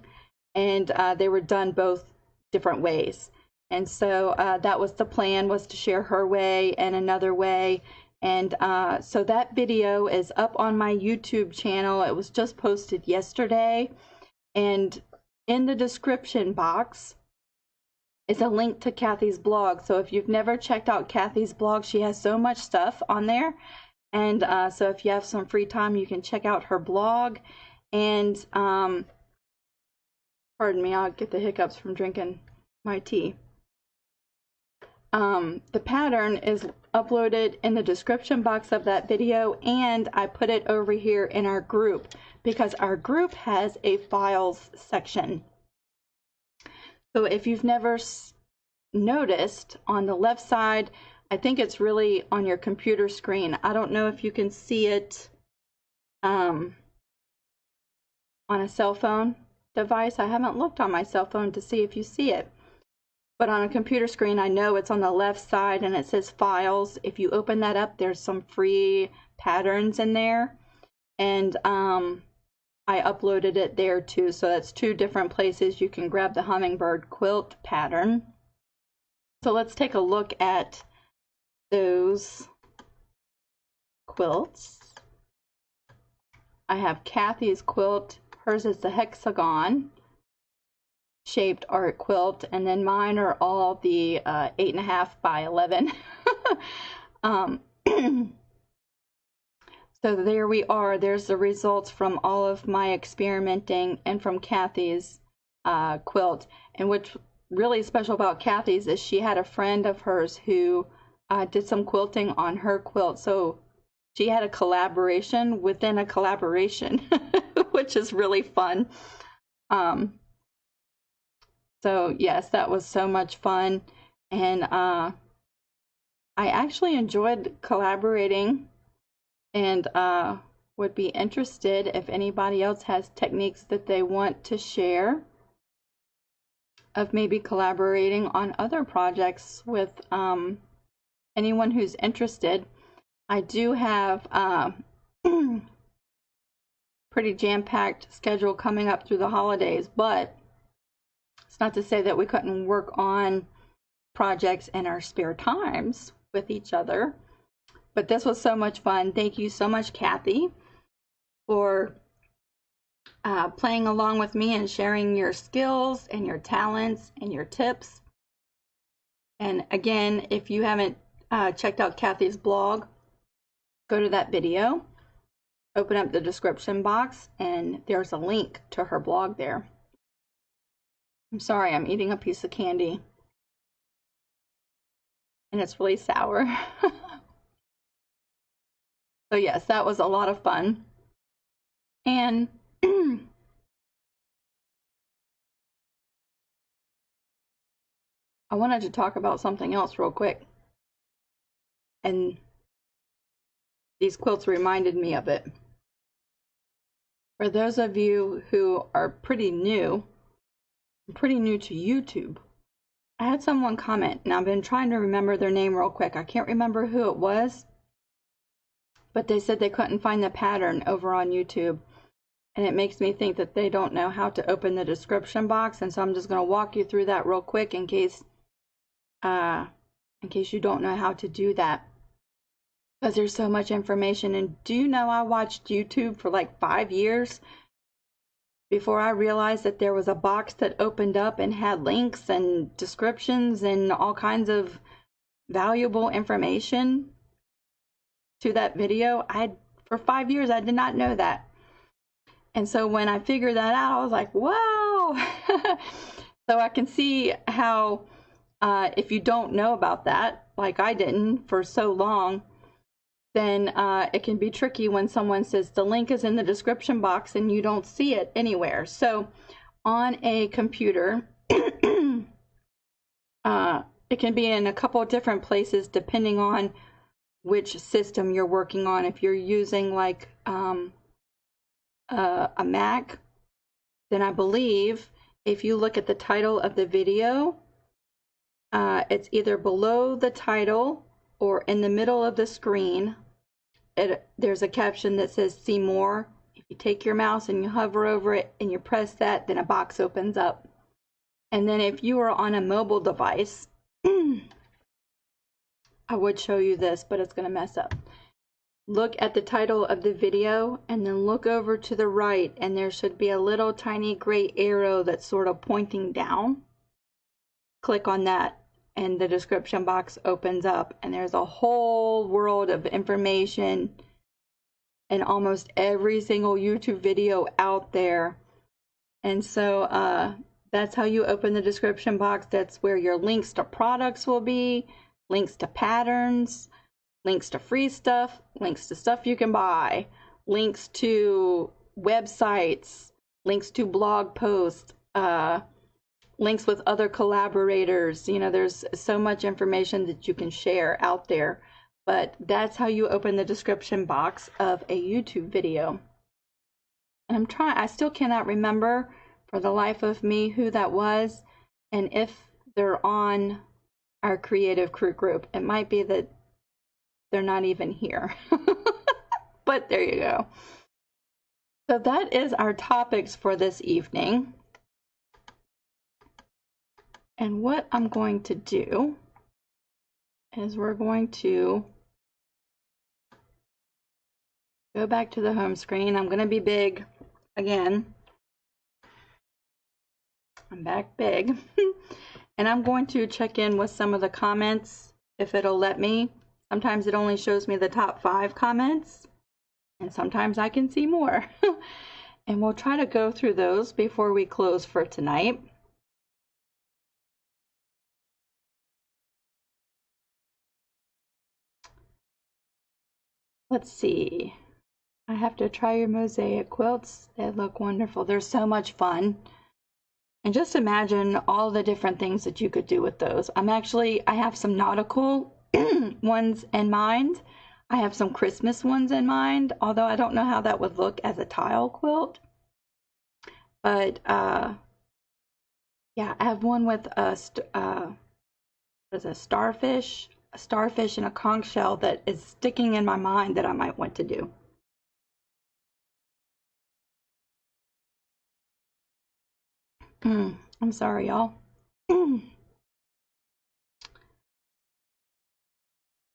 S1: and they were done both different ways. And so that was the plan, was to share her way and another way. And so that video is up on my YouTube channel. It was just posted yesterday. And in the description box is a link to Kathy's blog. So if you've never checked out Kathy's blog, she has so much stuff on there. And so if you have some free time, you can check out her blog. And pardon me, I'll get the hiccups from drinking my tea. The pattern is uploaded in the description box of that video, and I put it over here in our group because our group has a files section. So if you've never noticed, on the left side, I think it's really on your computer screen. I don't know if you can see it on a cell phone device. I haven't looked on my cell phone to see if you see it. But on a computer screen, I know it's on the left side and it says files. If you open that up, there's some free patterns in there. And I uploaded it there too. So that's two different places you can grab the hummingbird quilt pattern. So let's take a look at those quilts. I have Kathy's quilt. Hers is the hexagon shaped art quilt, and then mine are all the 8.5 by 11. So there we are. There's the results from all of my experimenting and from Kathy's quilt. And what's really special about Kathy's is she had a friend of hers who did some quilting on her quilt. So she had a collaboration within a collaboration, which is really fun. So yes, that was so much fun, and I actually enjoyed collaborating, and would be interested if anybody else has techniques that they want to share of maybe collaborating on other projects with anyone who's interested. I do have pretty jam-packed schedule coming up through the holidays, but it's not to say that we couldn't work on projects in our spare times with each other. But this was so much fun. Thank you so much, Kathy, for playing along with me and sharing your skills and your talents and your tips. And again, if you haven't checked out Kathy's blog, go to that video, open up the description box, and there's a link to her blog there. I'm sorry, I'm eating a piece of candy, and it's really sour. So yes, that was a lot of fun. And I wanted to talk about something else real quick. And these quilts reminded me of it. For those of you who are pretty new to YouTube, I had someone comment, and I've been trying to remember their name real quick. I can't remember who it was, but they said they couldn't find the pattern over on YouTube. And it makes me think that they don't know how to open the description box, and so I'm just going to walk you through that real quick in case you don't know how to do that. Because there's so much information. And do you know I watched YouTube for like 5 years before I realized that there was a box that opened up and had links and descriptions and all kinds of valuable information to that video. For 5 years, I did not know that. And so when I figured that out, I was like, wow. So I can see how if you don't know about that, like I didn't for so long, then it can be tricky when someone says the link is in the description box and you don't see it anywhere. So on a computer, it can be in a couple of different places depending on which system you're working on. If you're using like a Mac, then I believe if you look at the title of the video, it's either below the title or in the middle of the screen. There's a caption that says see more. If you take your mouse and you hover over it and you press that, then a box opens up. And then if you are on a mobile device, I would show you this, but it's going to mess up. Look at the title of the video and then look over to the right, and there should be a little tiny gray arrow that's sort of pointing down. Click on that and the description box opens up, and there's a whole world of information and almost every single YouTube video out there. And so that's how you open the description box. That's where your links to products will be, links to patterns, links to free stuff, links to stuff you can buy, links to websites, links to blog posts, links with other collaborators. You know, there's so much information that you can share out there, but that's how you open the description box of a YouTube video. And I still cannot remember for the life of me who that was, and if they're on our creative crew group. It might be that they're not even here. But there you go. So that is our topics for this evening. And what I'm going to do is we're going to go back to the home screen. I'm going to be big again. I'm back big. And I'm going to check in with some of the comments if it'll let me. Sometimes it only shows me the top 5 comments, and sometimes I can see more. And we'll try to go through those before we close for tonight. Let's see. I have to try your mosaic quilts. They look wonderful. They're so much fun. And just imagine all the different things that you could do with those. I have some nautical ones in mind. I have some Christmas ones in mind, although I don't know how that would look as a tile quilt. But yeah, I have one with a starfish and a conch shell that is sticking in my mind that I might want to do. I'm sorry, y'all.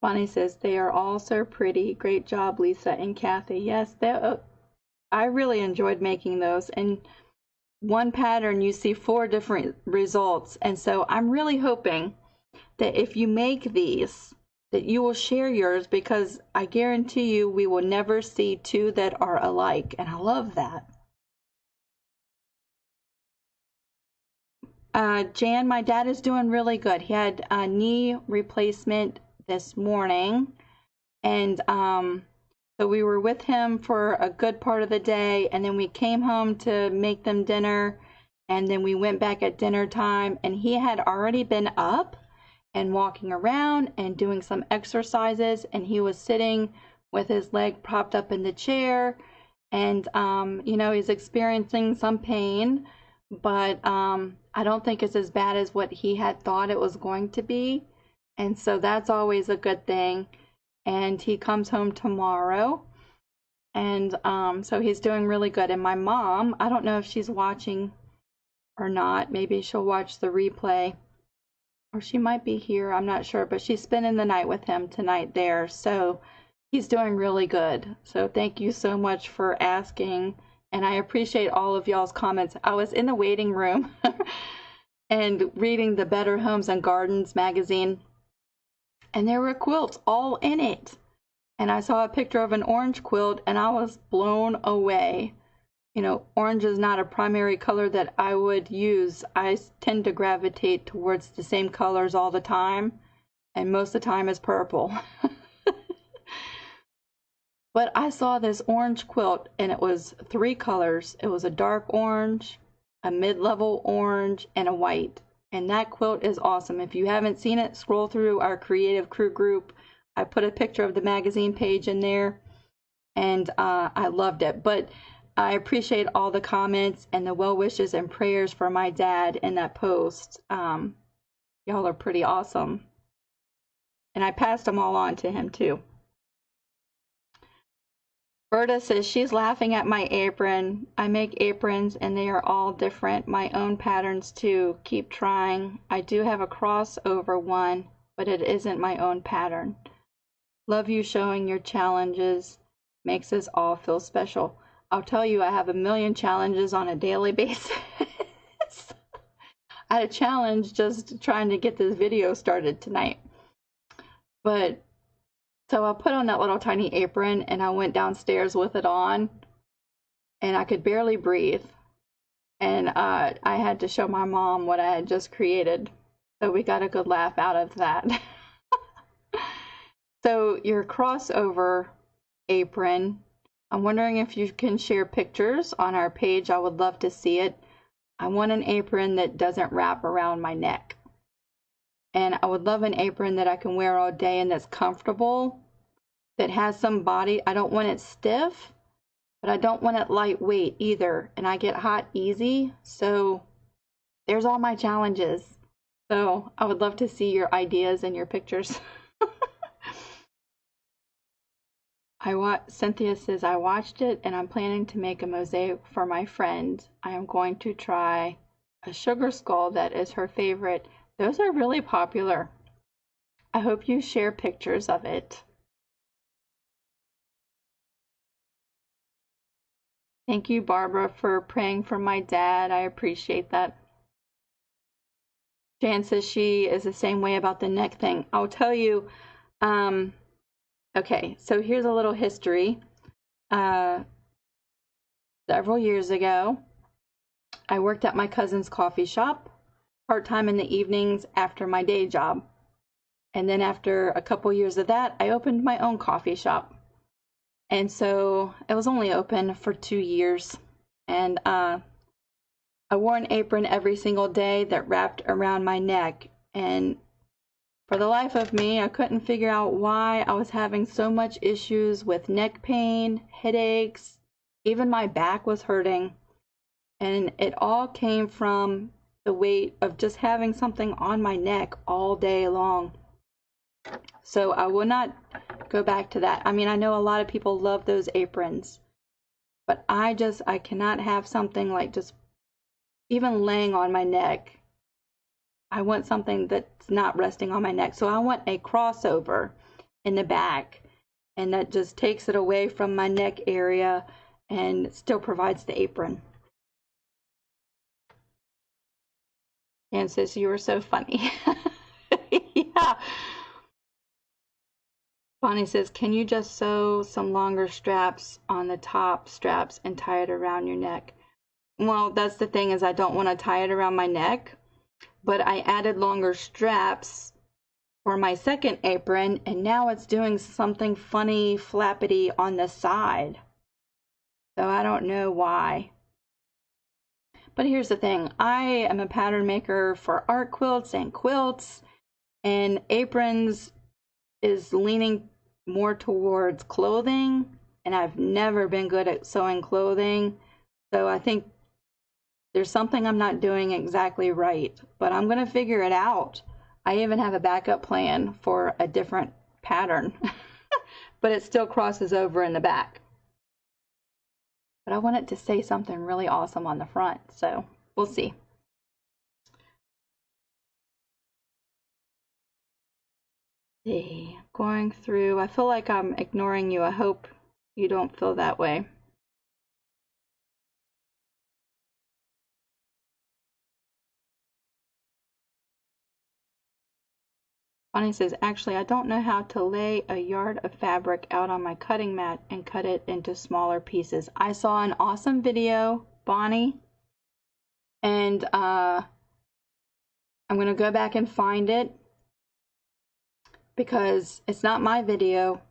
S1: Bonnie says, they are all so pretty. Great job, Lisa and Kathy. Yes, I really enjoyed making those. And one pattern, you see 4 different results. And so I'm really hoping that if you make these, that you will share yours, because I guarantee you we will never see 2 that are alike. And I love that. Jan, my dad is doing really good. He had a knee replacement this morning, and so we were with him for a good part of the day, and then we came home to make them dinner, and then we went back at dinner time, and he had already been up and walking around and doing some exercises, and he was sitting with his leg propped up in the chair, and you know, he's experiencing some pain, but I don't think it's as bad as what he had thought it was going to be. And so that's always a good thing. And he comes home tomorrow. And so he's doing really good. And my mom, I don't know if she's watching or not. Maybe she'll watch the replay. Or she might be here. I'm not sure. But she's spending the night with him tonight there. So he's doing really good. So thank you so much for asking. And I appreciate all of y'all's comments. I was in the waiting room and reading the Better Homes and Gardens magazine. and there were quilts all in it. And I saw a picture of an orange quilt and I was blown away. You know, orange is not a primary color that I would use. I tend to gravitate towards the same colors all the time, and most of the time is purple. But I saw this orange quilt and it was 3 colors. It was a dark orange, a mid-level orange, and a white. And that quilt is awesome. If you haven't seen it, scroll through our Creative Crew group. I put a picture of the magazine page in there, and I loved it. But I appreciate all the comments and the well wishes and prayers for my dad in that post. Y'all are pretty awesome. And I passed them all on to him too. Berta says she's laughing at my apron. I make aprons and they are all different. My own patterns too. Keep trying. I do have a crossover one, but it isn't my own pattern. Love you showing your challenges. Makes us all feel special. I'll tell you, I have a million challenges on a daily basis. I had a challenge just trying to get this video started tonight. But so I put on that little tiny apron and I went downstairs with it on, and I could barely breathe. And I had to show my mom what I had just created. So we got a good laugh out of that. So your crossover apron, I'm wondering if you can share pictures on our page. I would love to see it. I want an apron that doesn't wrap around my neck. And I would love an apron that I can wear all day and that's comfortable, that has some body. I don't want it stiff, but I don't want it lightweight either. And I get hot easy. So there's all my challenges. So I would love to see your ideas and your pictures. Cynthia says, I watched it and I'm planning to make a mosaic for my friend. I am going to try a sugar skull that is her favorite. Those are really popular. I hope you share pictures of it. Thank you, Barbara, for praying for my dad. I appreciate that. Jan says she is the same way about the neck thing. I'll tell you, okay, so here's a little history. Several years ago, I worked at my cousin's coffee shop, part-time in the evenings after my day job. And then after a couple years of that, I opened my own coffee shop. And so it was only open for 2 years. And I wore an apron every single day that wrapped around my neck. And for the life of me, I couldn't figure out why I was having so much issues with neck pain, headaches, even my back was hurting. And it all came from the weight of just having something on my neck all day long. So I will not go back to that. I mean, I know a lot of people love those aprons, but I cannot have something like just even laying on my neck. I want something that's not resting on my neck. So I want a crossover in the back, and that just takes it away from my neck area and still provides the apron. And says, you were so funny. Yeah. Bonnie says, can you just sew some longer straps on the top straps and tie it around your neck? Well, that's the thing, is I don't want to tie it around my neck, but I added longer straps for my second apron, and now it's doing something funny, flappity on the side. So I don't know why. But here's the thing, I am a pattern maker for art quilts and quilts, and aprons is leaning more towards clothing, and I've never been good at sewing clothing. So I think there's something I'm not doing exactly right, but I'm going to figure it out. I even have a backup plan for a different pattern, but it still crosses over in the back. But I want it to say something really awesome on the front, so we'll see. Going through, I feel like I'm ignoring you. I hope you don't feel that way. Bonnie says, actually, I don't know how to lay a yard of fabric out on my cutting mat and cut it into smaller pieces. I saw an awesome video, Bonnie, and I'm going to go back and find it because it's not my video,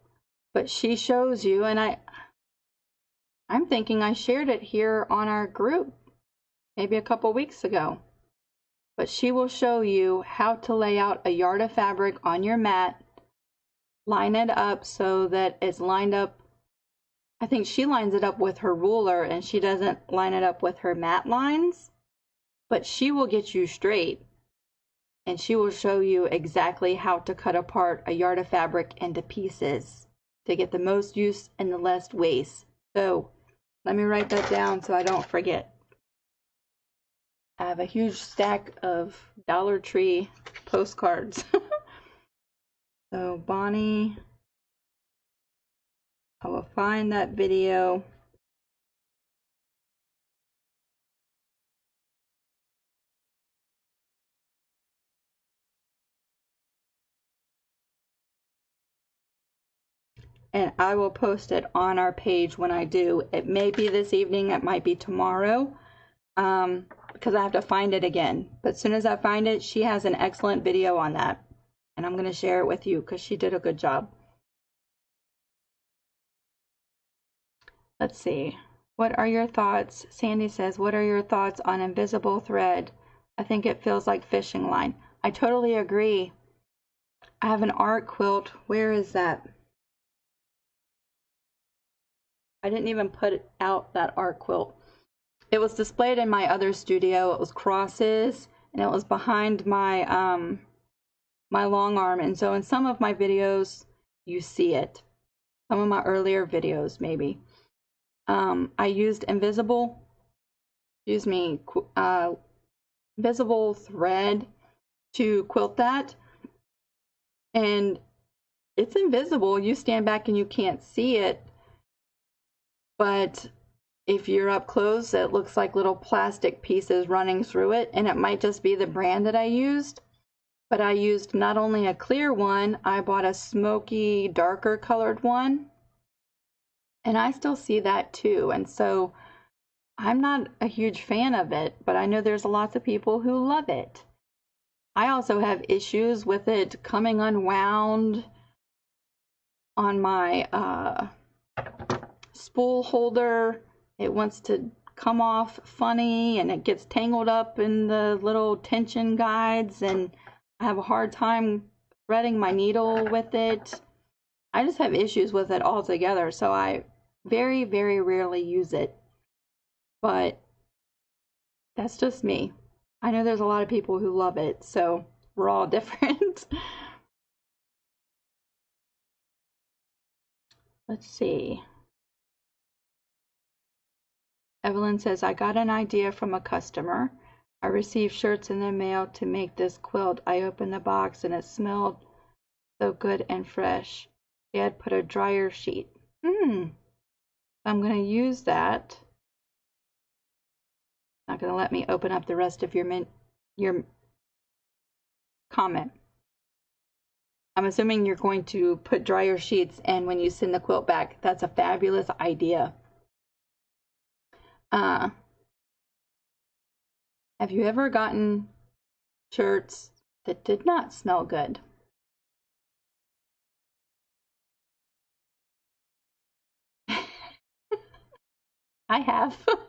S1: but she shows you, and I'm thinking I shared it here on our group maybe a couple weeks ago. But she will show you how to lay out a yard of fabric on your mat, line it up so that it's lined up. I think she lines it up with her ruler and she doesn't line it up with her mat lines, but she will get you straight and she will show you exactly how to cut apart a yard of fabric into pieces to get the most use and the less waste. So let me write that down so I don't forget. I have a huge stack of Dollar Tree postcards. So Bonnie, I will find that video. And I will post it on our page when I do. It may be this evening, it might be tomorrow. Because I have to find it again. But as soon as I find it, she has an excellent video on that. And I'm going to share it with you because she did a good job. Let's see. What are your thoughts? Sandy says, what are your thoughts on invisible thread? I think it feels like fishing line. I totally agree. I have an art quilt. Where is that? I didn't even put out that art quilt. It was displayed in my other studio. It was crosses, and it was behind my my long arm. And so in some of my videos, you see it. Some of my earlier videos, maybe. I used invisible thread to quilt that, and it's invisible. You stand back and you can't see it, but if you're up close, it looks like little plastic pieces running through it, and it might just be the brand that I used. But I used not only a clear one, I bought a smoky, darker colored one, and I still see that too. And so I'm not a huge fan of it, but I know there's lots of people who love it. I also have issues with it coming unwound on my spool holder. It wants to come off funny and it gets tangled up in the little tension guides, and I have a hard time threading my needle with it. I just have issues with it altogether, so I very, very rarely use it. But that's just me. I know there's a lot of people who love it, so we're all different. Let's see. Evelyn says, I got an idea from a customer. I received shirts in the mail to make this quilt. I opened the box and it smelled so good and fresh. They had put a dryer sheet. I'm going to use that. Not going to let me open up the rest of your comment. I'm assuming you're going to put dryer sheets and when you send the quilt back. That's a fabulous idea. Have you ever gotten shirts that did not smell good? I have. So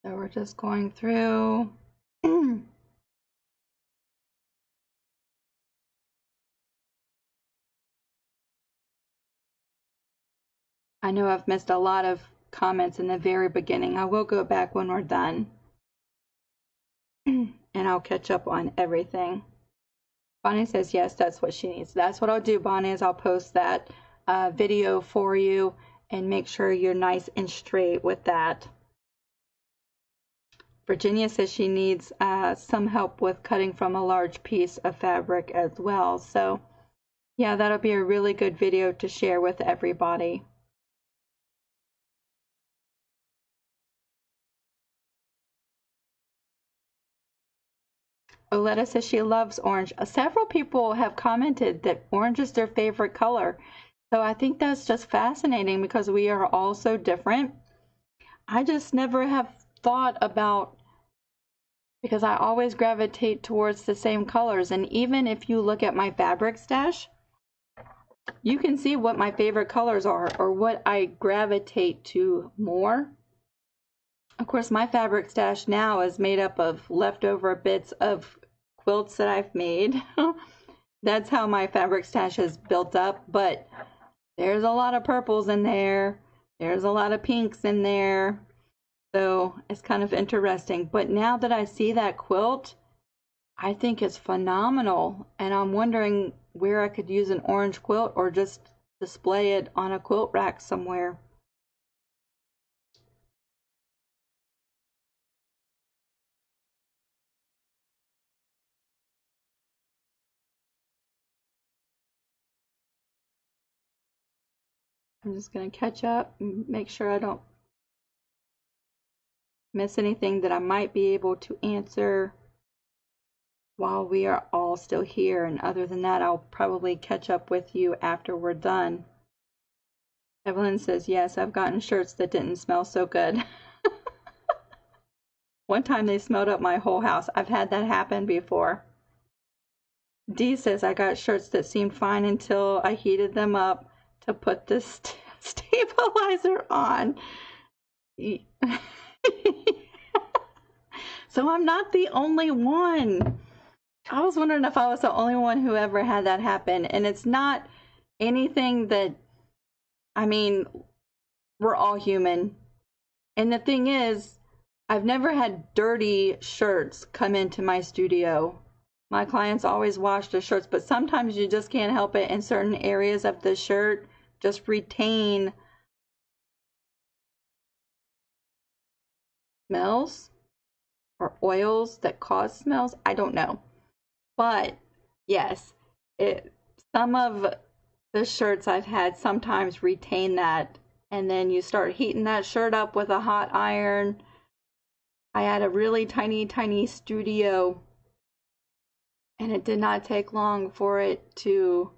S1: we're just going through. I know I've missed a lot of comments in the very beginning. I will go back when we're done. And I'll catch up on everything. Bonnie says, yes, that's what she needs. That's what I'll do, Bonnie, is I'll post that video for you and make sure you're nice and straight with that. Virginia says she needs some help with cutting from a large piece of fabric as well. So, yeah, that'll be a really good video to share with everybody. Oletta says she loves orange. Several people have commented that orange is their favorite color. So I think that's just fascinating because we are all so different. I just never have thought about, because I always gravitate towards the same colors. And even if you look at my fabric stash, you can see what my favorite colors are or what I gravitate to more. Of course, my fabric stash now is made up of leftover bits of quilts that I've made. That's how my fabric stash is built up, but there's a lot of purples in there. There's a lot of pinks in there. So it's kind of interesting. But now that I see that quilt, I think it's phenomenal. And I'm wondering where I could use an orange quilt or just display it on a quilt rack somewhere. I'm just going to catch up and make sure I don't miss anything that I might be able to answer while we are all still here. And other than that, I'll probably catch up with you after we're done. Evelyn says, yes, I've gotten shirts that didn't smell so good. One time they smelled up my whole house. I've had that happen before. Dee says, I got shirts that seemed fine until I heated them up to put the stabilizer on. So I'm not the only one. I was wondering if I was the only one who ever had that happen. And it's not anything that, I mean, we're all human. And the thing is, I've never had dirty shirts come into my studio. My clients always wash the shirts, but sometimes you just can't help it, in certain areas of the shirt just retain smells or oils that cause smells. I don't know. But yes, some of the shirts I've had sometimes retain that, and then you start heating that shirt up with a hot iron. I had a really tiny studio, and it did not take long for it to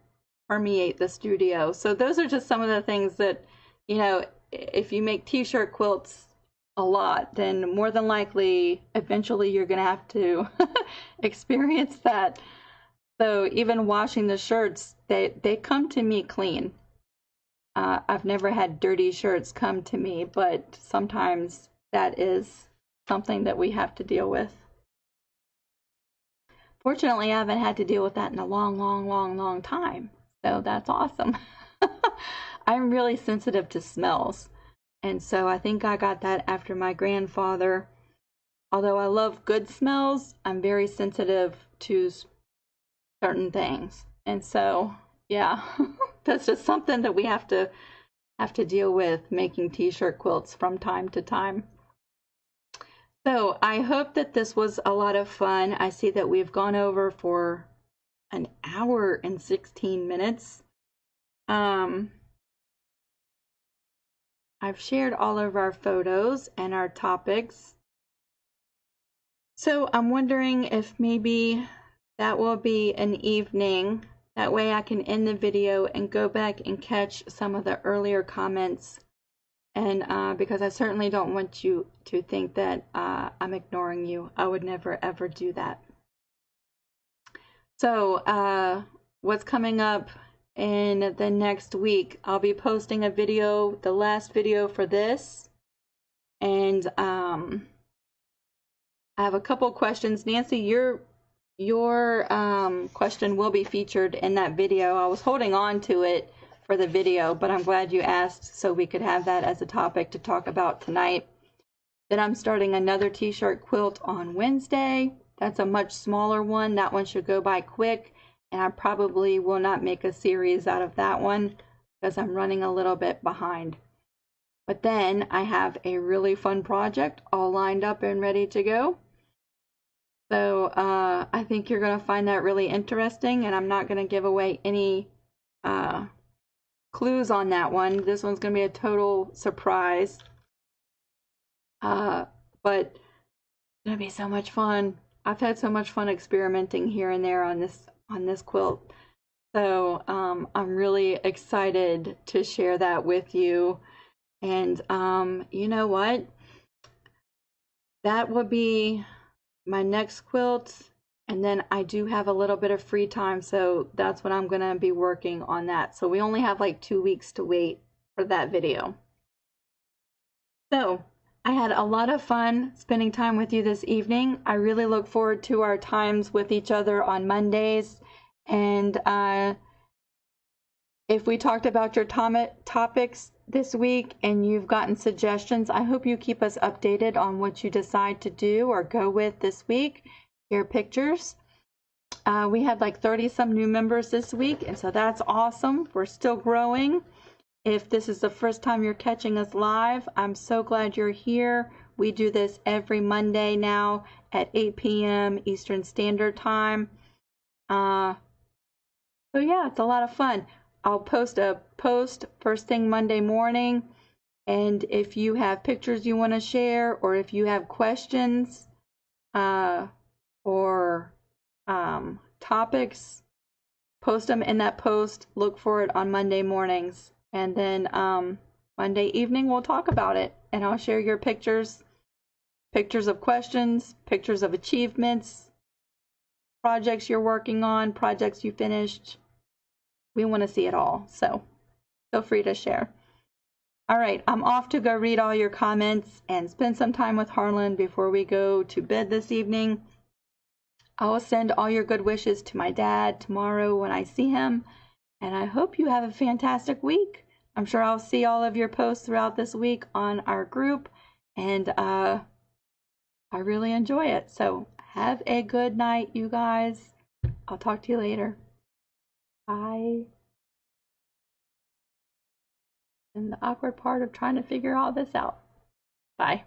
S1: permeate the studio. So those are just some of the things that, you know, if you make t-shirt quilts a lot, then more than likely eventually you're going to have to experience that. So even washing the shirts, they come to me clean. I've never had dirty shirts come to me, but sometimes that is something that we have to deal with. Fortunately, I haven't had to deal with that in a long time. So that's awesome. I'm really sensitive to smells. And so I think I got that after my grandfather. Although I love good smells, I'm very sensitive to certain things. And so, yeah, that's just something that we have to deal with, making t-shirt quilts from time to time. So I hope that this was a lot of fun. I see that we've gone over for an hour and 16 minutes. I've shared all of our photos and our topics. So I'm wondering if maybe that will be an evening. That way I can end the video and go back and catch some of the earlier comments. And because I certainly don't want you to think that I'm ignoring you. I would never ever do that. So what's coming up in the next week? I'll be posting a video, the last video for this. And I have a couple questions. Nancy, your question will be featured in that video. I was holding on to it for the video, but I'm glad you asked so we could have that as a topic to talk about tonight. Then I'm starting another t-shirt quilt on Wednesday. That's a much smaller one. That one should go by quick, and I probably will not make a series out of that one because I'm running a little bit behind. But then I have a really fun project all lined up and ready to go. So I think you're going to find that really interesting, and I'm not going to give away any clues on that one. This one's going to be a total surprise. But it's going to be so much fun. I've had so much fun experimenting here and there on this quilt. So I'm really excited to share that with you. And you know what? That would be my next quilt. And then I do have a little bit of free time, so that's when I'm gonna be working on that. So we only have like 2 weeks to wait for that video. So I had a lot of fun spending time with you this evening. I really look forward to our times with each other on Mondays. And if we talked about your topics this week and you've gotten suggestions, I hope you keep us updated on what you decide to do or go with this week. Your pictures. We had like 30 some new members this week, and so that's awesome. We're still growing. If this is the first time you're catching us live, I'm so glad you're here. We do this every Monday now at 8 p.m. Eastern Standard Time. So yeah, it's a lot of fun. I'll post a post first thing Monday morning, and if you have pictures you want to share, or if you have questions or topics, post them in that post. Look for it on Monday mornings, and then Monday evening we'll talk about it, and I'll share your pictures of questions, pictures of achievements, projects you're working on, projects you finished. We want to see it all, so feel free to share. All right, I'm off to go read all your comments and spend some time with Harlan before we go to bed this evening. I will send all your good wishes to my dad tomorrow when I see him, and I hope you have a fantastic week. I'm sure I'll see all of your posts throughout this week on our group, and I really enjoy it. So have a good night, you guys. I'll talk to you later. Bye. And the awkward part of trying to figure all this out. Bye.